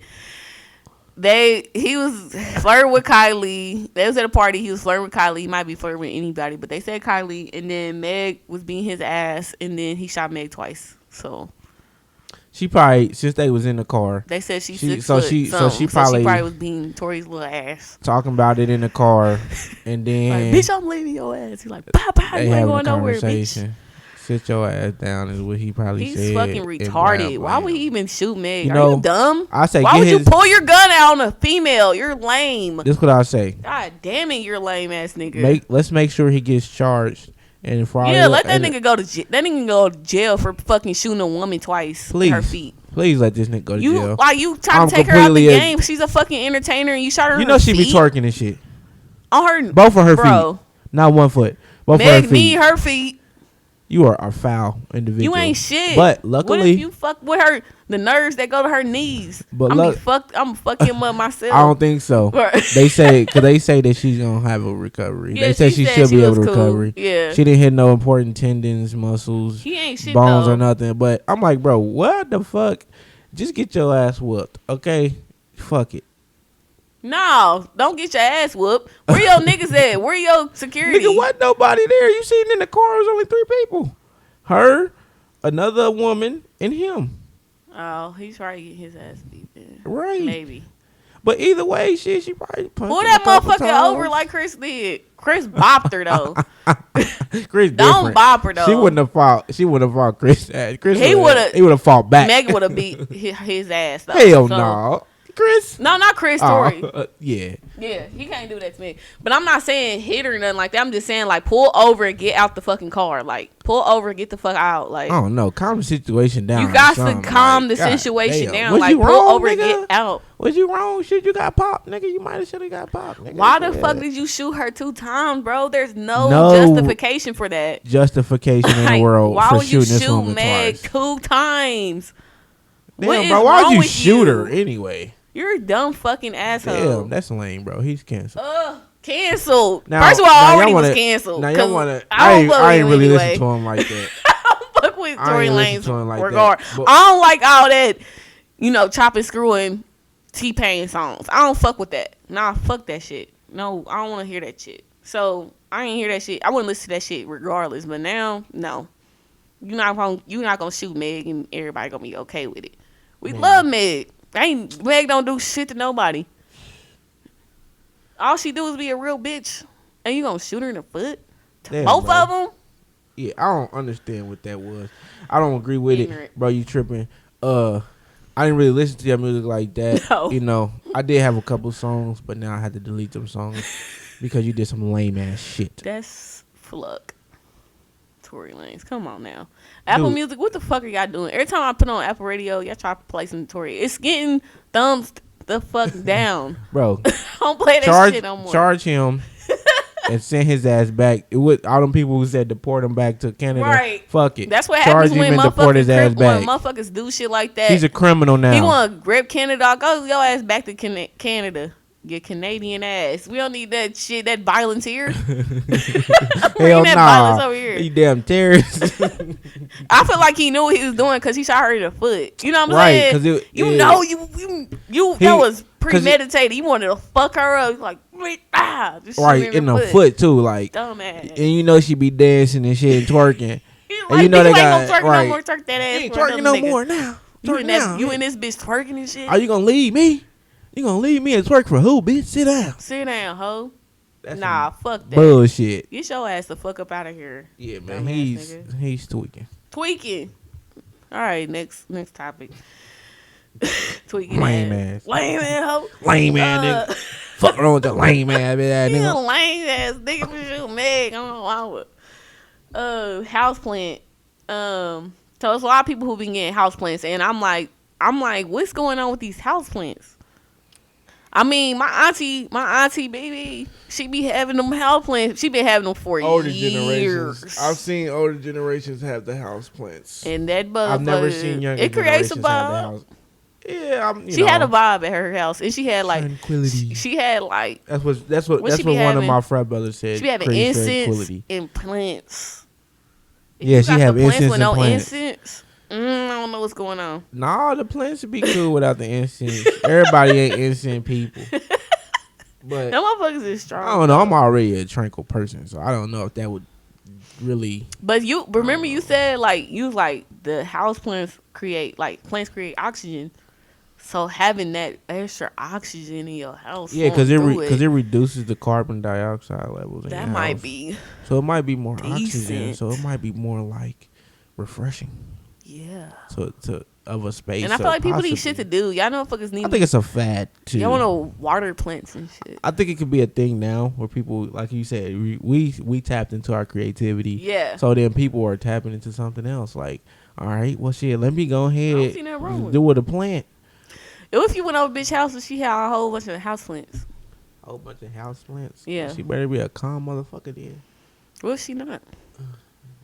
was flirting with Kylie. They was at a party. He was flirting with Kylie. He might be flirting with anybody, but they said Kylie. And then Meg was beating his ass, and then he shot Meg twice. So she probably, since they was in the car, they said she she probably was beating Tory's little ass, talking about it in the car, and then like, bitch, I'm leaving your ass. He's like, pow, pow, you ain't going nowhere, bitch. Sit your ass down is what he probably said. He's fucking retarded. Why would he even shoot Meg? Are you dumb? I say, why would you pull your gun out on a female? You're lame. This what I say. God damn it, you're lame ass nigga. Let's make sure he gets charged. And let that nigga go to jail. That nigga go to jail for fucking shooting a woman twice with her feet. Please let this nigga go to jail. Like you trying to take her out the game. She's a fucking entertainer and you shot her. You know she be twerking and shit. On her both of her feet. Not one foot. Both of her feet. Need her feet. You are a foul individual. You ain't shit. But luckily, what if you fuck with her? The nerves that go to her knees. But I'm fucking him up myself. I don't think so. They say that she's gonna have a recovery. Yeah, they said she should be able to recover. Yeah, she didn't hit no important tendons, muscles, she ain't shit, bones though. Or nothing. But I'm like, bro, what the fuck? Just get your ass whooped, okay? Fuck it. No, don't get your ass whooped. Where your niggas at? Where your security? Nigga, wasn't nobody there. You seen in the car, it was only 3 people. Her, another woman, and him. Oh, he's probably getting his ass beat then. Right. Maybe. But either way, she probably punched pull that motherfucker over like Chris did. Chris bopped her though. Chris don't different. bop her though. She wouldn't have fought Chris. Chris he would have fought back. Megan would have beat his ass though. Hell no. Chris? No, not Chris. Tory. Yeah. Yeah, he can't do that to me. But I'm not saying hit her or nothing like that. I'm just saying like pull over and get out the fucking car. Like pull over and get the fuck out. Like I don't know. Calm the situation down. You got to calm the situation down. Like pull over and get out. Was you wrong? Shit, you got popped, nigga. You might have should have got popped, nigga. Why the fuck did you shoot her 2 times, bro? There's no justification for that. Justification in the world why for would you shooting this shoot woman Meg twice. 2 times? Damn, bro, why would you shoot her anyway? You're a dumb fucking asshole. Damn, that's lame, bro. He's canceled. Canceled. Now, first of all, I already was canceled. Now y'all wanna? I ain't really listen to him like that. I don't fuck with Tory Lanez like regard. That, I don't like all that, chopping, screwing, T-Pain songs. I don't fuck with that. Nah, fuck that shit. No, I don't want to hear that shit. So I ain't hear that shit. I wouldn't listen to that shit regardless. But now, no, you're not gonna shoot Meg and everybody gonna be okay with it. We love Meg. Meg don't do shit to nobody. All she do is be a real bitch, and you gonna shoot her in the foot? Both of them? Yeah, I don't understand what that was. I don't agree with it, bro. You tripping? I didn't really listen to your music like that. No. I did have a couple songs, but now I had to delete them songs because you did some lame ass shit. That's fluck. Tory Lanez, come on now. Apple Music, what the fuck are y'all doing? Every time I put on Apple Radio, y'all try to play some Tory. It's getting thumbs the fuck down. Bro. Don't play that shit no more. Charge him and send his ass back. All them people who said deport him back to Canada. Right. Fuck it. That's what happens when motherfuckers do shit like that. He's a criminal now. He want to grab Canada. Go your ass back to Canada. Your Canadian ass. We don't need that shit, that violence here. Hell nah. Violence over here. You damn terrorist. I feel like he knew what he was doing because he shot her in the foot. You know what I'm saying? That was premeditated. He wanted to fuck her up. Like, just right, in the foot too. Like, dumbass. And she be dancing and shit and twerking. And you know they got twerk no more. Twerk that ass. He ain't twerking no more now. You in this bitch twerking and shit. Are you gonna leave me? You gonna leave me and twerk for who, bitch? Sit down. Sit down, ho. Nah, fuck that. Bullshit. Get your ass the fuck up out of here. Yeah, man. He's tweaking. All right, next topic. Tweaking lame ass. Lame ass ho. Lame ass nigga. Fuck wrong with the lame ass nigga. He's a lame ass nigga for shoot Meg. I don't know why would. Houseplant. So it's a lot of people who been getting houseplants, and I'm like, what's going on with these houseplants? I mean, my auntie, baby, she be having them houseplants. She been having them for older years. Generations. I've seen older generations have the houseplants. And that motherfucker. I've never seen younger it creates a generations have the vibe. house. Yeah, she had a vibe at her house, and she had like tranquility. She had like that's what one of my frat brothers said. She be having incense and plants. Yeah, she have incense and plants. Incense, I don't know what's going on. Nah, the plants would be cool without the incense. Everybody ain't incense people. But Them motherfuckers is strong. I don't know. I'm already a tranquil person, so I don't know if that would really. But you remember you said like you was like the house plants create oxygen. So having that extra oxygen in your house, Yeah, because it reduces the carbon dioxide levels. In that your might house. be. So it might be more decent. oxygen. So it might be more like refreshing. Yeah. To of a space. And I feel like people need shit to do. Y'all know fuckers need. I think it's a fad too. Y'all want to water plants and shit. I think it could be a thing now where people, like you said, we tapped into our creativity. Yeah. So then people are tapping into something else. Like, all right, well, shit, let me go ahead see nothing wrong with do with a plant. If you went over bitch house and she had a whole bunch of house plants. A whole bunch of house plants. Yeah. She better be a calm motherfucker then. Well, she not.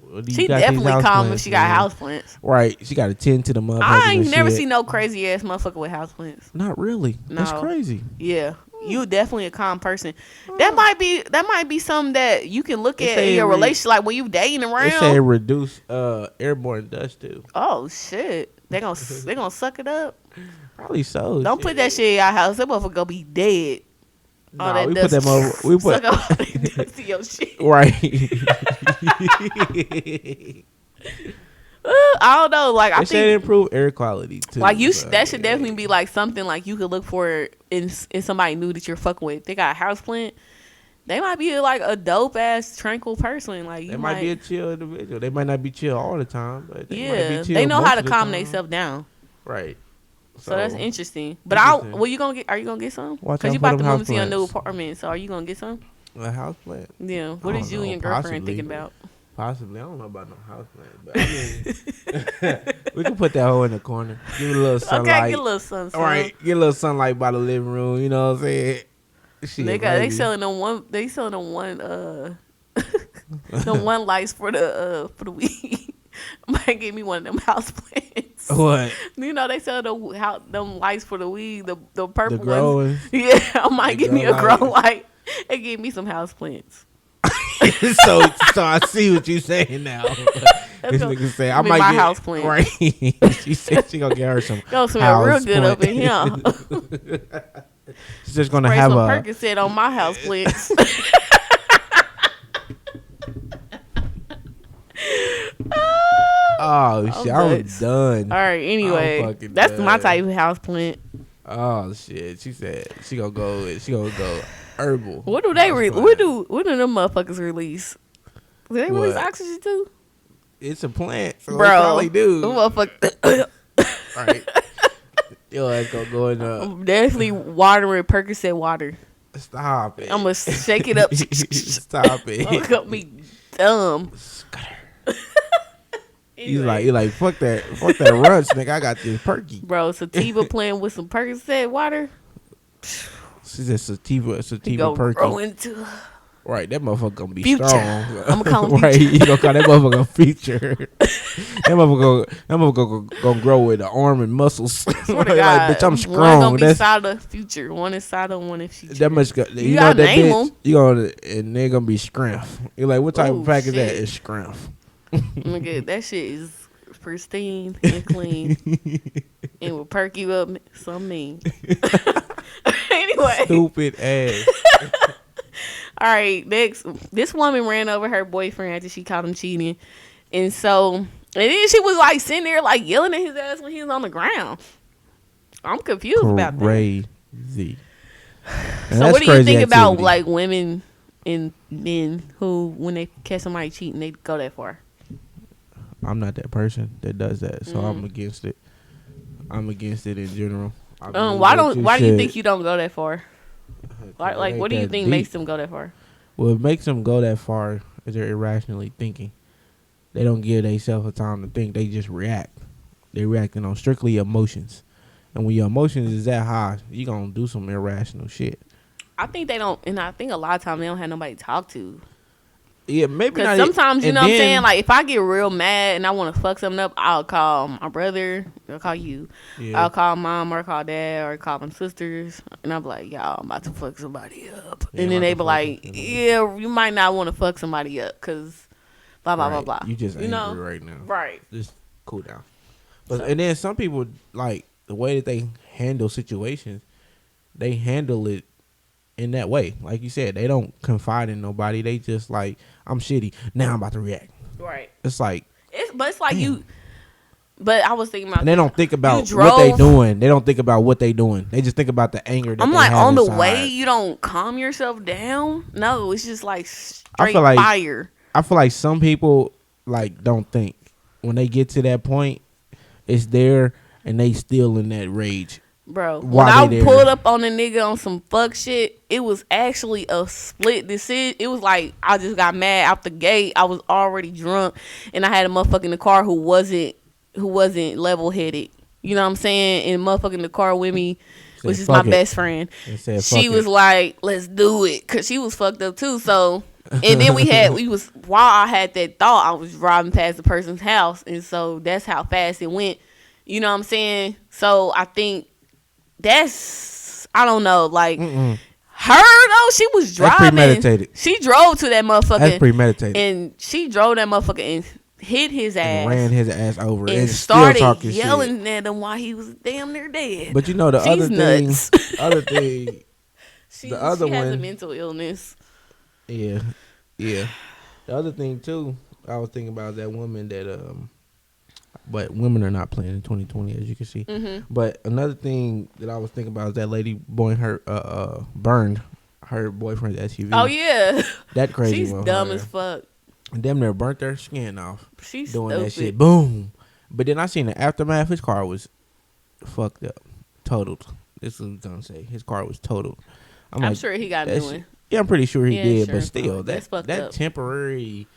Well, She definitely calm if she got house plants. Right. She got to tend to the motherfuckers. I ain't and never shit. seen no crazy ass motherfucker with house plants. Not really. That's No. crazy. Yeah. You definitely a calm person. That might be something that you can look They at say in your it relationship, like when you dating They say it around. reduce airborne dust too. Oh shit. They gonna suck it up. Probably so. Don't put that shit in your house. That motherfucker gonna be dead. All Nah, that we dust. put them over. We put Suck up all that dust in your shit. right. I don't know. Like I They say it think, improve air quality too. like that should yeah. definitely be like something like you could look for in somebody new that you're fucking with. They got a house plant. They might be like a dope ass tranquil person. Like you They might be a chill individual. They might not be chill all the time, but they might yeah, be chill they know most how to of the calm time. themselves down. Right. So that's interesting. But Interesting. are you gonna get some? Watch Because out you for about to them move house into your new plants. apartment. So are you gonna get some? A house plant. Yeah. What I is don't you know, and your girlfriend possibly. thinking about? Possibly. I don't know about no house plant, but I mean, we can put that hole in the corner. Give it a little sunlight. Okay, get a little sun. All right, get a little sunlight by the living room. You know what I'm saying? Shit, They selling them one. They selling them one. The one lights for the weed. Might give me one of them house plants. What? You know they sell them lights for the weed. The purple The grow ones. ones? Yeah, I might The give me grow a grow light. light and give me some house plants. so I see what you saying now. This gonna nigga say I be might my get house plant. Right. She said she gonna get her some. Gonna smell real house good up in plant. here. She's just gonna Spray have some a. Percocet on my house plants. Oh shit! I'm nuts. done. All right. Anyway, fucking that's my done. type of house plant. Oh shit! She said she gonna go. She gonna go herbal. What do they? House plant. What do them motherfuckers release? Do they release What? oxygen too? It's a plant, so Bro, it probably do. them motherfuckers. Right. Yo, that's gonna go in the. I'm definitely watering Percocet water. Stop it. I'm gonna shake it up. Stop it. I'm gonna be dumb. He's Anyway. like fuck that runch, nigga. I got this perky. Bro, sativa playing with some Percocet water. She said sativa Go perky. grow into. Right, that motherfucker gonna be Future. strong. I'ma call him right, Future. you gonna call that motherfucker future. that motherfucker gonna grow with the arm and muscles. Swear like, to God, bitch, I'm One strong. gonna be That's side of future. One is side of one is future. that much. You You know gotta that name bitch. 'em. You gonna and they're gonna be strength. You're like, what type Ooh, of pack is that? shit. It's strength. Nigga, that shit is pristine and clean and will perk you up some mean. Anyway, Stupid ass. all right, next. This woman ran over her boyfriend after she caught him cheating. And so, and then she was like sitting there like yelling at his ass when he was on the ground. I'm confused about that. Crazy. So what do you think about like women and men who, when they catch somebody cheating, they go that far? I'm not that person that does that, so I'm against it. I'm against it in general. Why do you think you don't go that far? Like, It what do ain't you that think deep. makes them go that far? What makes them go that far is they're irrationally thinking. They don't give themselves a time to think. They just react. They're reacting on strictly emotions. And when your emotions is that high, you going to do some irrational shit. I think they don't, and I think a lot of times they don't have nobody to talk to. Yeah, maybe Because not. sometimes, you and know what I'm then- saying? Like, if I get real mad and I want to fuck something up, I'll call my brother, I'll call you. Yeah. I'll call mom or call dad or call my sisters. And I'll be like, y'all, I'm about to fuck somebody up. Yeah, And then I'm they about be to fuck like, them. yeah, you might not want to fuck somebody up because blah, blah, Right. blah, blah. You just angry know? right now. Right. Just cool down. But, and then some people, like, the way that they handle situations, they handle it in that way. Like you said, they don't confide in nobody. They just like, I'm shitty. Now I'm about to react. Right. It's like. It's like damn. you. But I was thinking about. And they don't think about what they doing. They don't think about what they doing. They just think about the anger that I'm they like, have on the inside. way, you don't calm yourself down. No, it's just like straight I feel like, fire. I feel like some people like don't think when they get to that point, it's there and they still in that rage. Bro, when Why I they there? pulled up on a nigga on some fuck shit, it was actually a split decision. It was like I just got mad out the gate. I was already drunk, and I had a motherfucker in the car who wasn't level headed. You know what I'm saying? And motherfucker in the car with me, which is my best friend. She was like, "Let's do it," cause she was fucked up too. So, and then while I had that thought, I was driving past the person's house, and so that's how fast it went. You know what I'm saying? So I think. I don't know, like her though. She was driving. That's premeditated. She drove to that motherfucker. That's premeditated. And she drove that motherfucker and hit his ass. And ran his ass over and started started yelling shit. at him while he was damn near dead. But you know the She's nuts. other thing, she other has one, a mental illness. Yeah. The other thing too, I was thinking about that woman that but women are not playing in 2020, as you can see. Mm-hmm. But another thing that I was thinking about is that lady burned her boyfriend's SUV. Oh yeah, that crazy. She's dumb as fuck. And damn near burnt their skin off. She's doing stupid. that shit. Boom. But then I seen the aftermath. His car was fucked up, totaled. This is what I'm gonna say. His car was totaled. I'm like, sure he got a new one. Yeah, I'm pretty sure he did. Sure, but still, that temporary,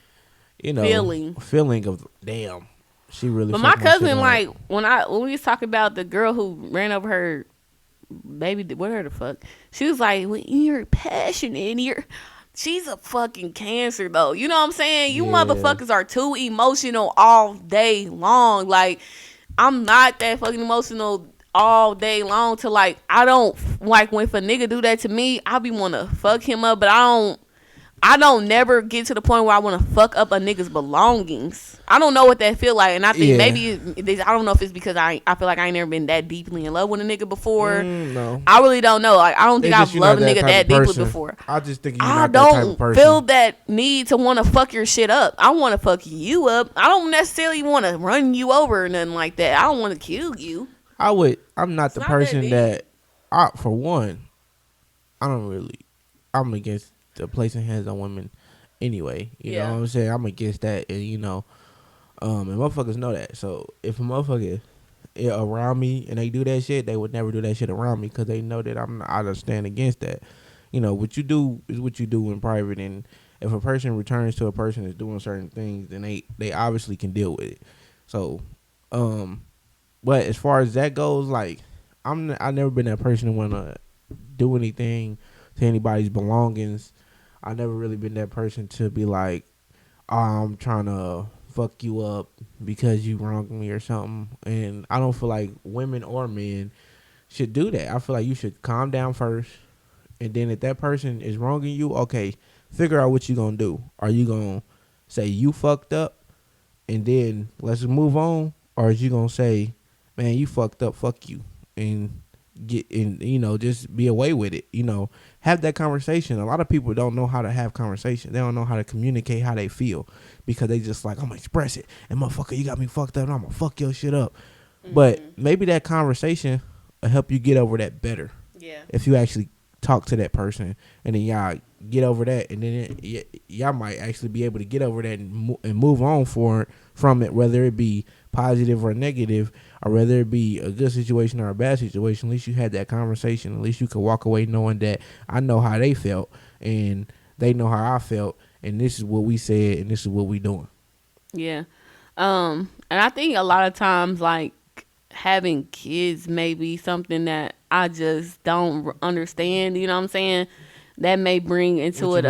feeling of damn. She really. But my cousin, like when we was talking about the girl who ran over her baby, whatever the fuck, she was like, "When you're passionate, she's a fucking cancer, though." You know what I'm saying? You motherfuckers are too emotional all day long. Like, I'm not that fucking emotional all day long. To like, I don't like when if a nigga do that to me, I be wanna fuck him up, but I don't never get to the point where I want to fuck up a nigga's belongings. I don't know what that feel like. And I think maybe, I don't know if it's because I feel like I ain't never been that deeply in love with a nigga before. No. I really don't know. Like, I don't think I've loved a nigga that deeply before. I just think you're not that type of person. I don't feel that need to want to fuck your shit up. I want to fuck you up. I don't necessarily want to run you over or nothing like that. I don't want to kill you. I'm not the person that, for one, I'm against the placing hands on women anyway. You know what I'm saying? I'm against that, and and motherfuckers know that. So if a motherfucker around me and they do that shit, they would never do that shit around me because they know that I stand against that. What you do is what you do in private, and if a person returns to a person that's doing certain things, then they obviously can deal with it. So, but as far as that goes, like I've never been that person to want to do anything to anybody's belongings. I've never really been that person to be like, oh, I'm trying to fuck you up because you wronged me or something. And I don't feel like women or men should do that. I feel like you should calm down first. And then if that person is wronging you, okay, figure out what you going to do. Are you going to say you fucked up and then let's move on? Or is you going to say, man, you fucked up, fuck you. And get in, just be away with it. Have that conversation. A lot of people don't know how to have conversation. They don't know how to communicate how they feel because they just like, I'm gonna express it. And motherfucker, you got me fucked up and I'm gonna fuck your shit up. Mm-hmm. But maybe that conversation will help you get over that better. Yeah. If you actually talk to that person and then y'all get over that, and then y'all might actually be able to get over that and move on from it, whether it be positive or negative, or whether it be a good situation or a bad situation. At least you had that conversation. At least you could walk away knowing that I know how they felt and they know how I felt, and this is what we said and this is what we doing. Yeah. And I think a lot of times, like, having kids may be something that I just don't understand, you know what I'm saying? That may bring into it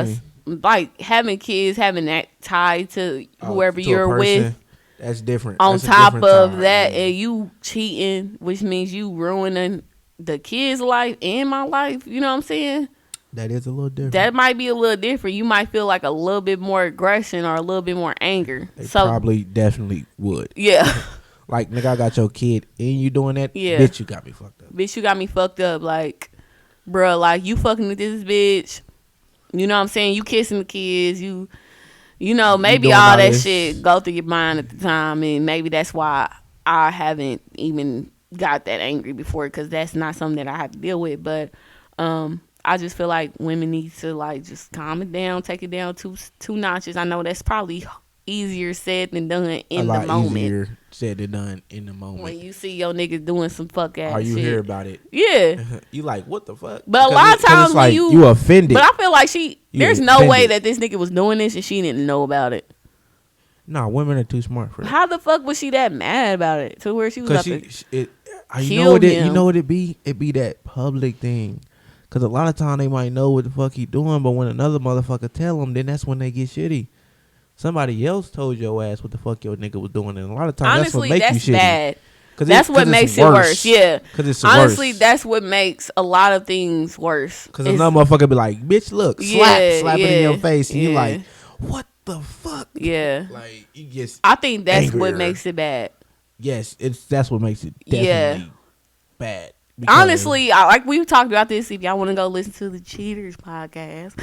like having kids, having that tie to whoever you're with. That's different. On top of that, and you cheating, which means you ruining the kid's life and my life. You know what I'm saying? That is a little different. That might be a little different. You might feel like a little bit more aggression or a little bit more anger. They probably definitely would. Yeah. Like, nigga, I got your kid and you doing that? Yeah. Bitch, you got me fucked up. Bitch, you got me fucked up. Like, bruh, like, you fucking with this bitch. You know what I'm saying? You kissing the kids. You know, maybe all that shit go through your mind at the time. And maybe that's why I haven't even got that angry before, because that's not something that I have to deal with. But I just feel like women need to, like, just calm it down, take it down two notches. I know that's probably easier said than done in the moment. Easier said than done in the moment. When you see your niggas doing some fuck ass shit. Or you hear about it. Yeah. You like, what the fuck? But a lot of times it's when like, you offended. But I feel like there's no offended. way that this nigga was doing this and she didn't know about it. Nah, women are too smart for that. How the fuck was she that mad about it to where she was about to you know what it? You know what it be? It be that public thing. Cause a lot of time they might know what the fuck he doing, but when another motherfucker tell them, then that's when they get shitty. Somebody else told your ass what the fuck your nigga was doing, and a lot of times honestly, that's what makes you shitty. Bad. That's what makes it worse. Yeah, because it's honestly, worse. that's what makes a lot of things worse. Because another motherfucker be like, "Bitch, look, slap it in your face," and you like, "What the fuck?" Yeah, like you get. I think that's angrier. what makes it bad. Yes, that's what makes it definitely bad. Honestly, like we talked about this. If y'all want to go listen to the Cheaters podcast,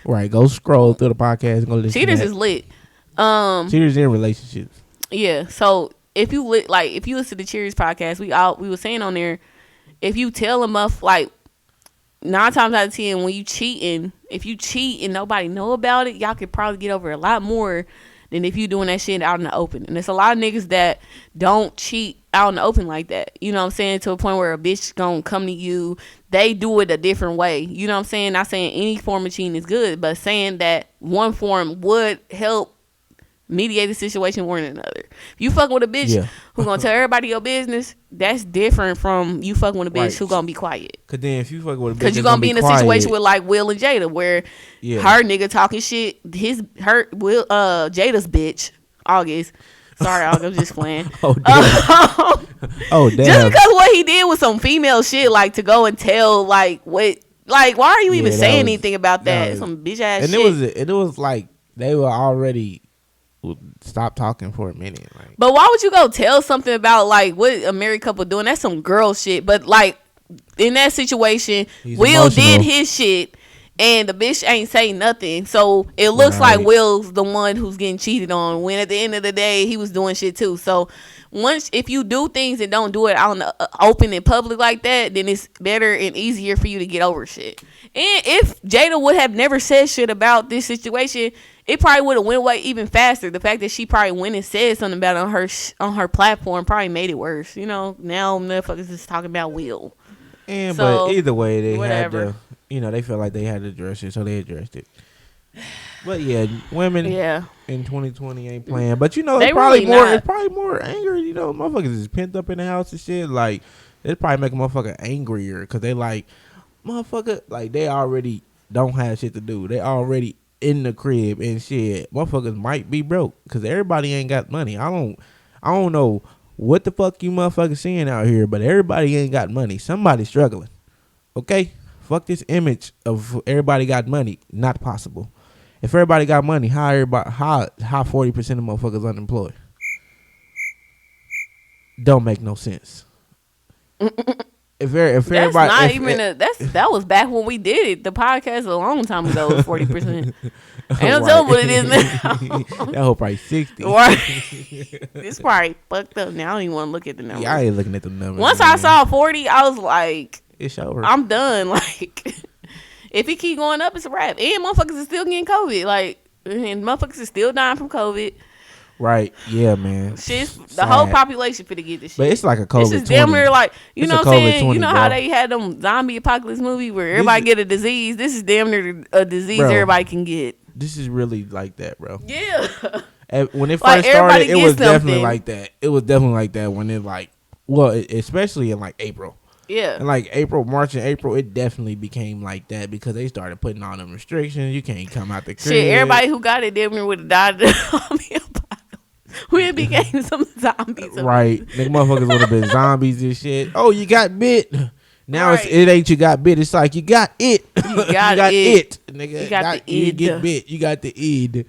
right? Go scroll through the podcast and go listen. Cheaters is lit. Cheaters in relationships. Yeah. So if you listen to Cheaters podcast, we were saying on there, if you tell them off, like 9 times out of 10, when you cheating, if you cheat and nobody know about it, y'all could probably get over a lot more than if you doing that shit out in the open. And there's a lot of niggas that don't cheat out in the open like that. You know what I'm saying? To a point where a bitch gonna come to you, they do it a different way. You know what I'm saying? Not saying any form of cheating is good, but saying that one form would help mediate the situation more than another. If you fucking with a bitch who gonna tell everybody your business, that's different from you fucking with a bitch who gonna be quiet. Cause then if you fucking with a bitch, cause you gonna be in a situation with like Will and Jada, where her nigga talking shit, Jada's bitch, August. Sorry, August, I'm just playing. Oh damn. Oh damn. Just because what he did was some female shit, like to go and tell like what, like why are you even saying anything about that? Some bitch ass shit. And it was like they were already. Stop talking for a minute. Like. But why would you go tell something about like what a married couple doing? That's some girl shit. But like in that situation, Will did his shit and the bitch ain't say nothing. So it looks like Will's the one who's getting cheated on, when at the end of the day he was doing shit too. So if you do things and don't do it out in the open and public like that, then it's better and easier for you to get over shit. And if Jada would have never said shit about this situation, it probably would have went away even faster. The fact that she probably went and said something about it on her platform probably made it worse. You know, now motherfuckers is talking about Will. And so, but either way, they had to, they felt like they had to address it, so they addressed it. But yeah, women in 2020 ain't playing. But it's probably more anger. Motherfuckers is pent up in the house and shit. Like it probably make a motherfucker angrier because they like motherfucker, like they already don't have shit to do. They already in the crib and shit. Motherfuckers might be broke because everybody ain't got money. I don't know what the fuck you motherfuckers seeing out here, but everybody ain't got money. Somebody's struggling. Okay? Fuck this image of everybody got money. Not possible. If everybody got money, how 40% of motherfuckers unemployed? Don't make no sense. If everybody, that was back when we did it. The podcast a long time ago was 40%. Ain't no telling what it is now. That whole probably 60. Right. It's probably fucked up now. I don't even want to look at the numbers. Yeah, I ain't looking at the numbers. Once I saw 40, I was like, it's over. I'm done. Like, if it keep going up, it's a wrap. And motherfuckers is still getting COVID. Like, and motherfuckers is still dying from COVID. Right, yeah, man. The whole population finna get this shit. But it's like a COVID. This is damn near like, you know what I'm saying? You know how they had them zombie apocalypse movie where everybody get a disease? This is damn near a disease everybody can get. This is really like that, bro. Yeah. When it first started, it was definitely like that. It was definitely like that when it especially in like April. Yeah. And like March and April, it definitely became like that because they started putting on them restrictions. You can't come out the crib. Shit, everybody who got it damn near would have died of the zombie apocalypse. We became some zombies. Right. Nigga motherfuckers would have been zombies and shit. Oh, you got bit. Now it ain't you got bit. It's like you got it. You got it. Nigga. You got the id. You get bit. You got the id.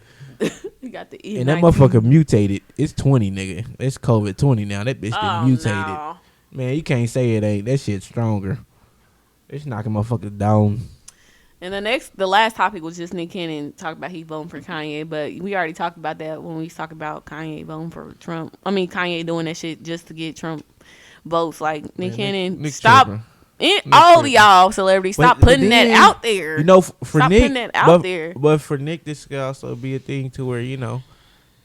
got the E19. And that motherfucker mutated. It's 20, nigga. It's COVID 20 now. That bitch Oh, mutated. no. Man, you can't say it ain't. That shit's stronger. It's knocking motherfuckers down. And the last topic was just Nick Cannon talking about he voting for Kanye, but we already talked about that when we talked about Kanye voting for Trump. I mean, Kanye doing that shit just to get Trump votes. Like, Nick Cannon, Nick stop. All of y'all celebrities, stop putting that out there. You know, for stop Nick, putting that out there. But for Nick, this could also be a thing to where, you know,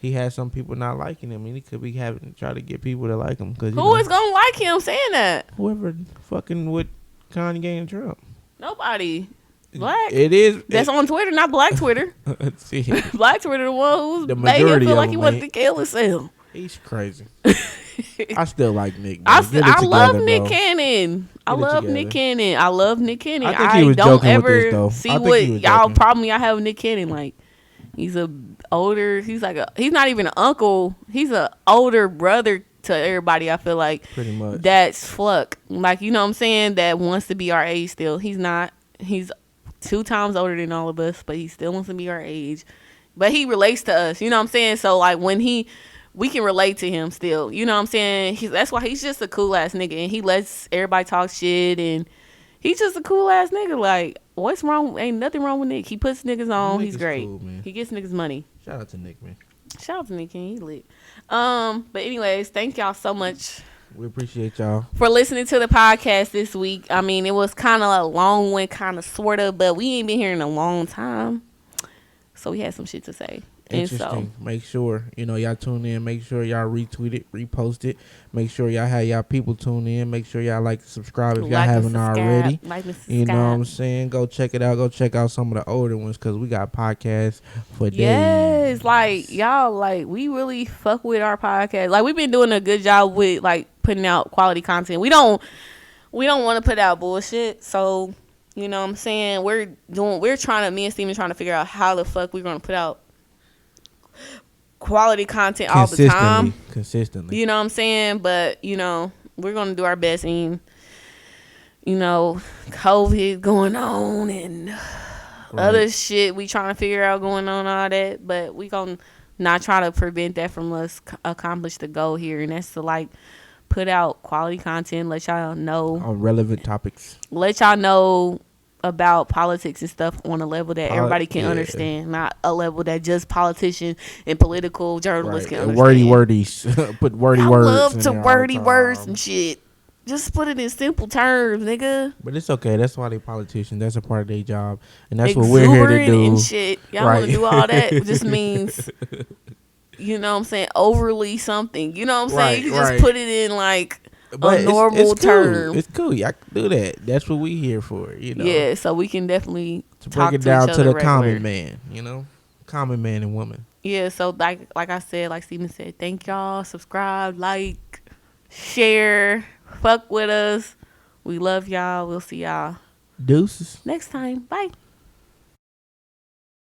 he has some people not liking him, and he could be having to try to get people to like him. Who is going to like him saying that? Whoever fucking with Kanye and Trump. Nobody. Black. It is. That's on Twitter, not Black Twitter. See, Black Twitter, the one who's the made him majority feel like of he them wanted to ain't. kill himself. He's crazy. I still like Nick. I together, love Nick bro. Cannon. I love Nick Cannon. I think he was don't joking with ever this, though. see I think what he was y'all joking. problem y'all have with Nick Cannon. Like, he's older. He's not even an uncle. He's an older brother to everybody. I feel like Pretty much. that's Fluck. Like, you know what I'm saying? That wants to be our age still. He's not. He's 2 times older than all of us, but he still wants to be our age. But he relates to us. You know what I'm saying? So like we can relate to him still. You know what I'm saying? That's why he's just a cool ass nigga, and he lets everybody talk shit, and he's just a cool ass nigga. Like, what's wrong? Ain't nothing wrong with Nick. He puts niggas on. Nick He's is great. cool, man. He gets niggas money. Shout out to Nick, man. Shout out to Nick King. He lit. But anyways, thank y'all so much We appreciate y'all. for listening to the podcast this week. I mean, it was kind of a long one, kind of, sort of, but we ain't been here in a long time. So we had some shit to say. Interesting. Make sure, y'all tune in. Make sure y'all retweet it, repost it. Make sure y'all have y'all people tune in. Make sure y'all like and subscribe if y'all haven't already. You know what I'm saying? Go check it out. Go check out some of the older ones because we got podcasts for days. Yes, like, y'all, like, we really fuck with our podcast. Like, we've been doing a good job with, like, putting out quality content. We don't want to put out bullshit. So, you know what I'm saying? Me and Steven trying to figure out how the fuck we're going to put out quality content all the time. Consistently. You know what I'm saying? But, we're going to do our best. And, COVID going on and other shit we trying to figure out going on, all that. But we going to not try to prevent that from us accomplish the goal here. And that's to, like, put out quality content, let y'all know. On relevant topics. Let y'all know about politics and stuff on a level that everybody can understand, not a level that just politicians and political journalists can understand. Wordies. Put wordy words. I love to wordy words and shit. Just put it in simple terms, nigga. But it's okay. That's why they politicians. That's a part of their job, and that's what we're here to do. And shit. Y'all want to do all that? It just means, you know what I'm saying, overly something. You know what I'm saying? You can just put it in like a normal term. It's cool. Y'all can do that. That's what we here for. Yeah, so we can definitely to talk break it to down each to other the common regular. man. Common man and woman. Yeah, so like I said, like Steven said, thank y'all. Subscribe, like, share, fuck with us. We love y'all. We'll see y'all Deuces. next time. Bye.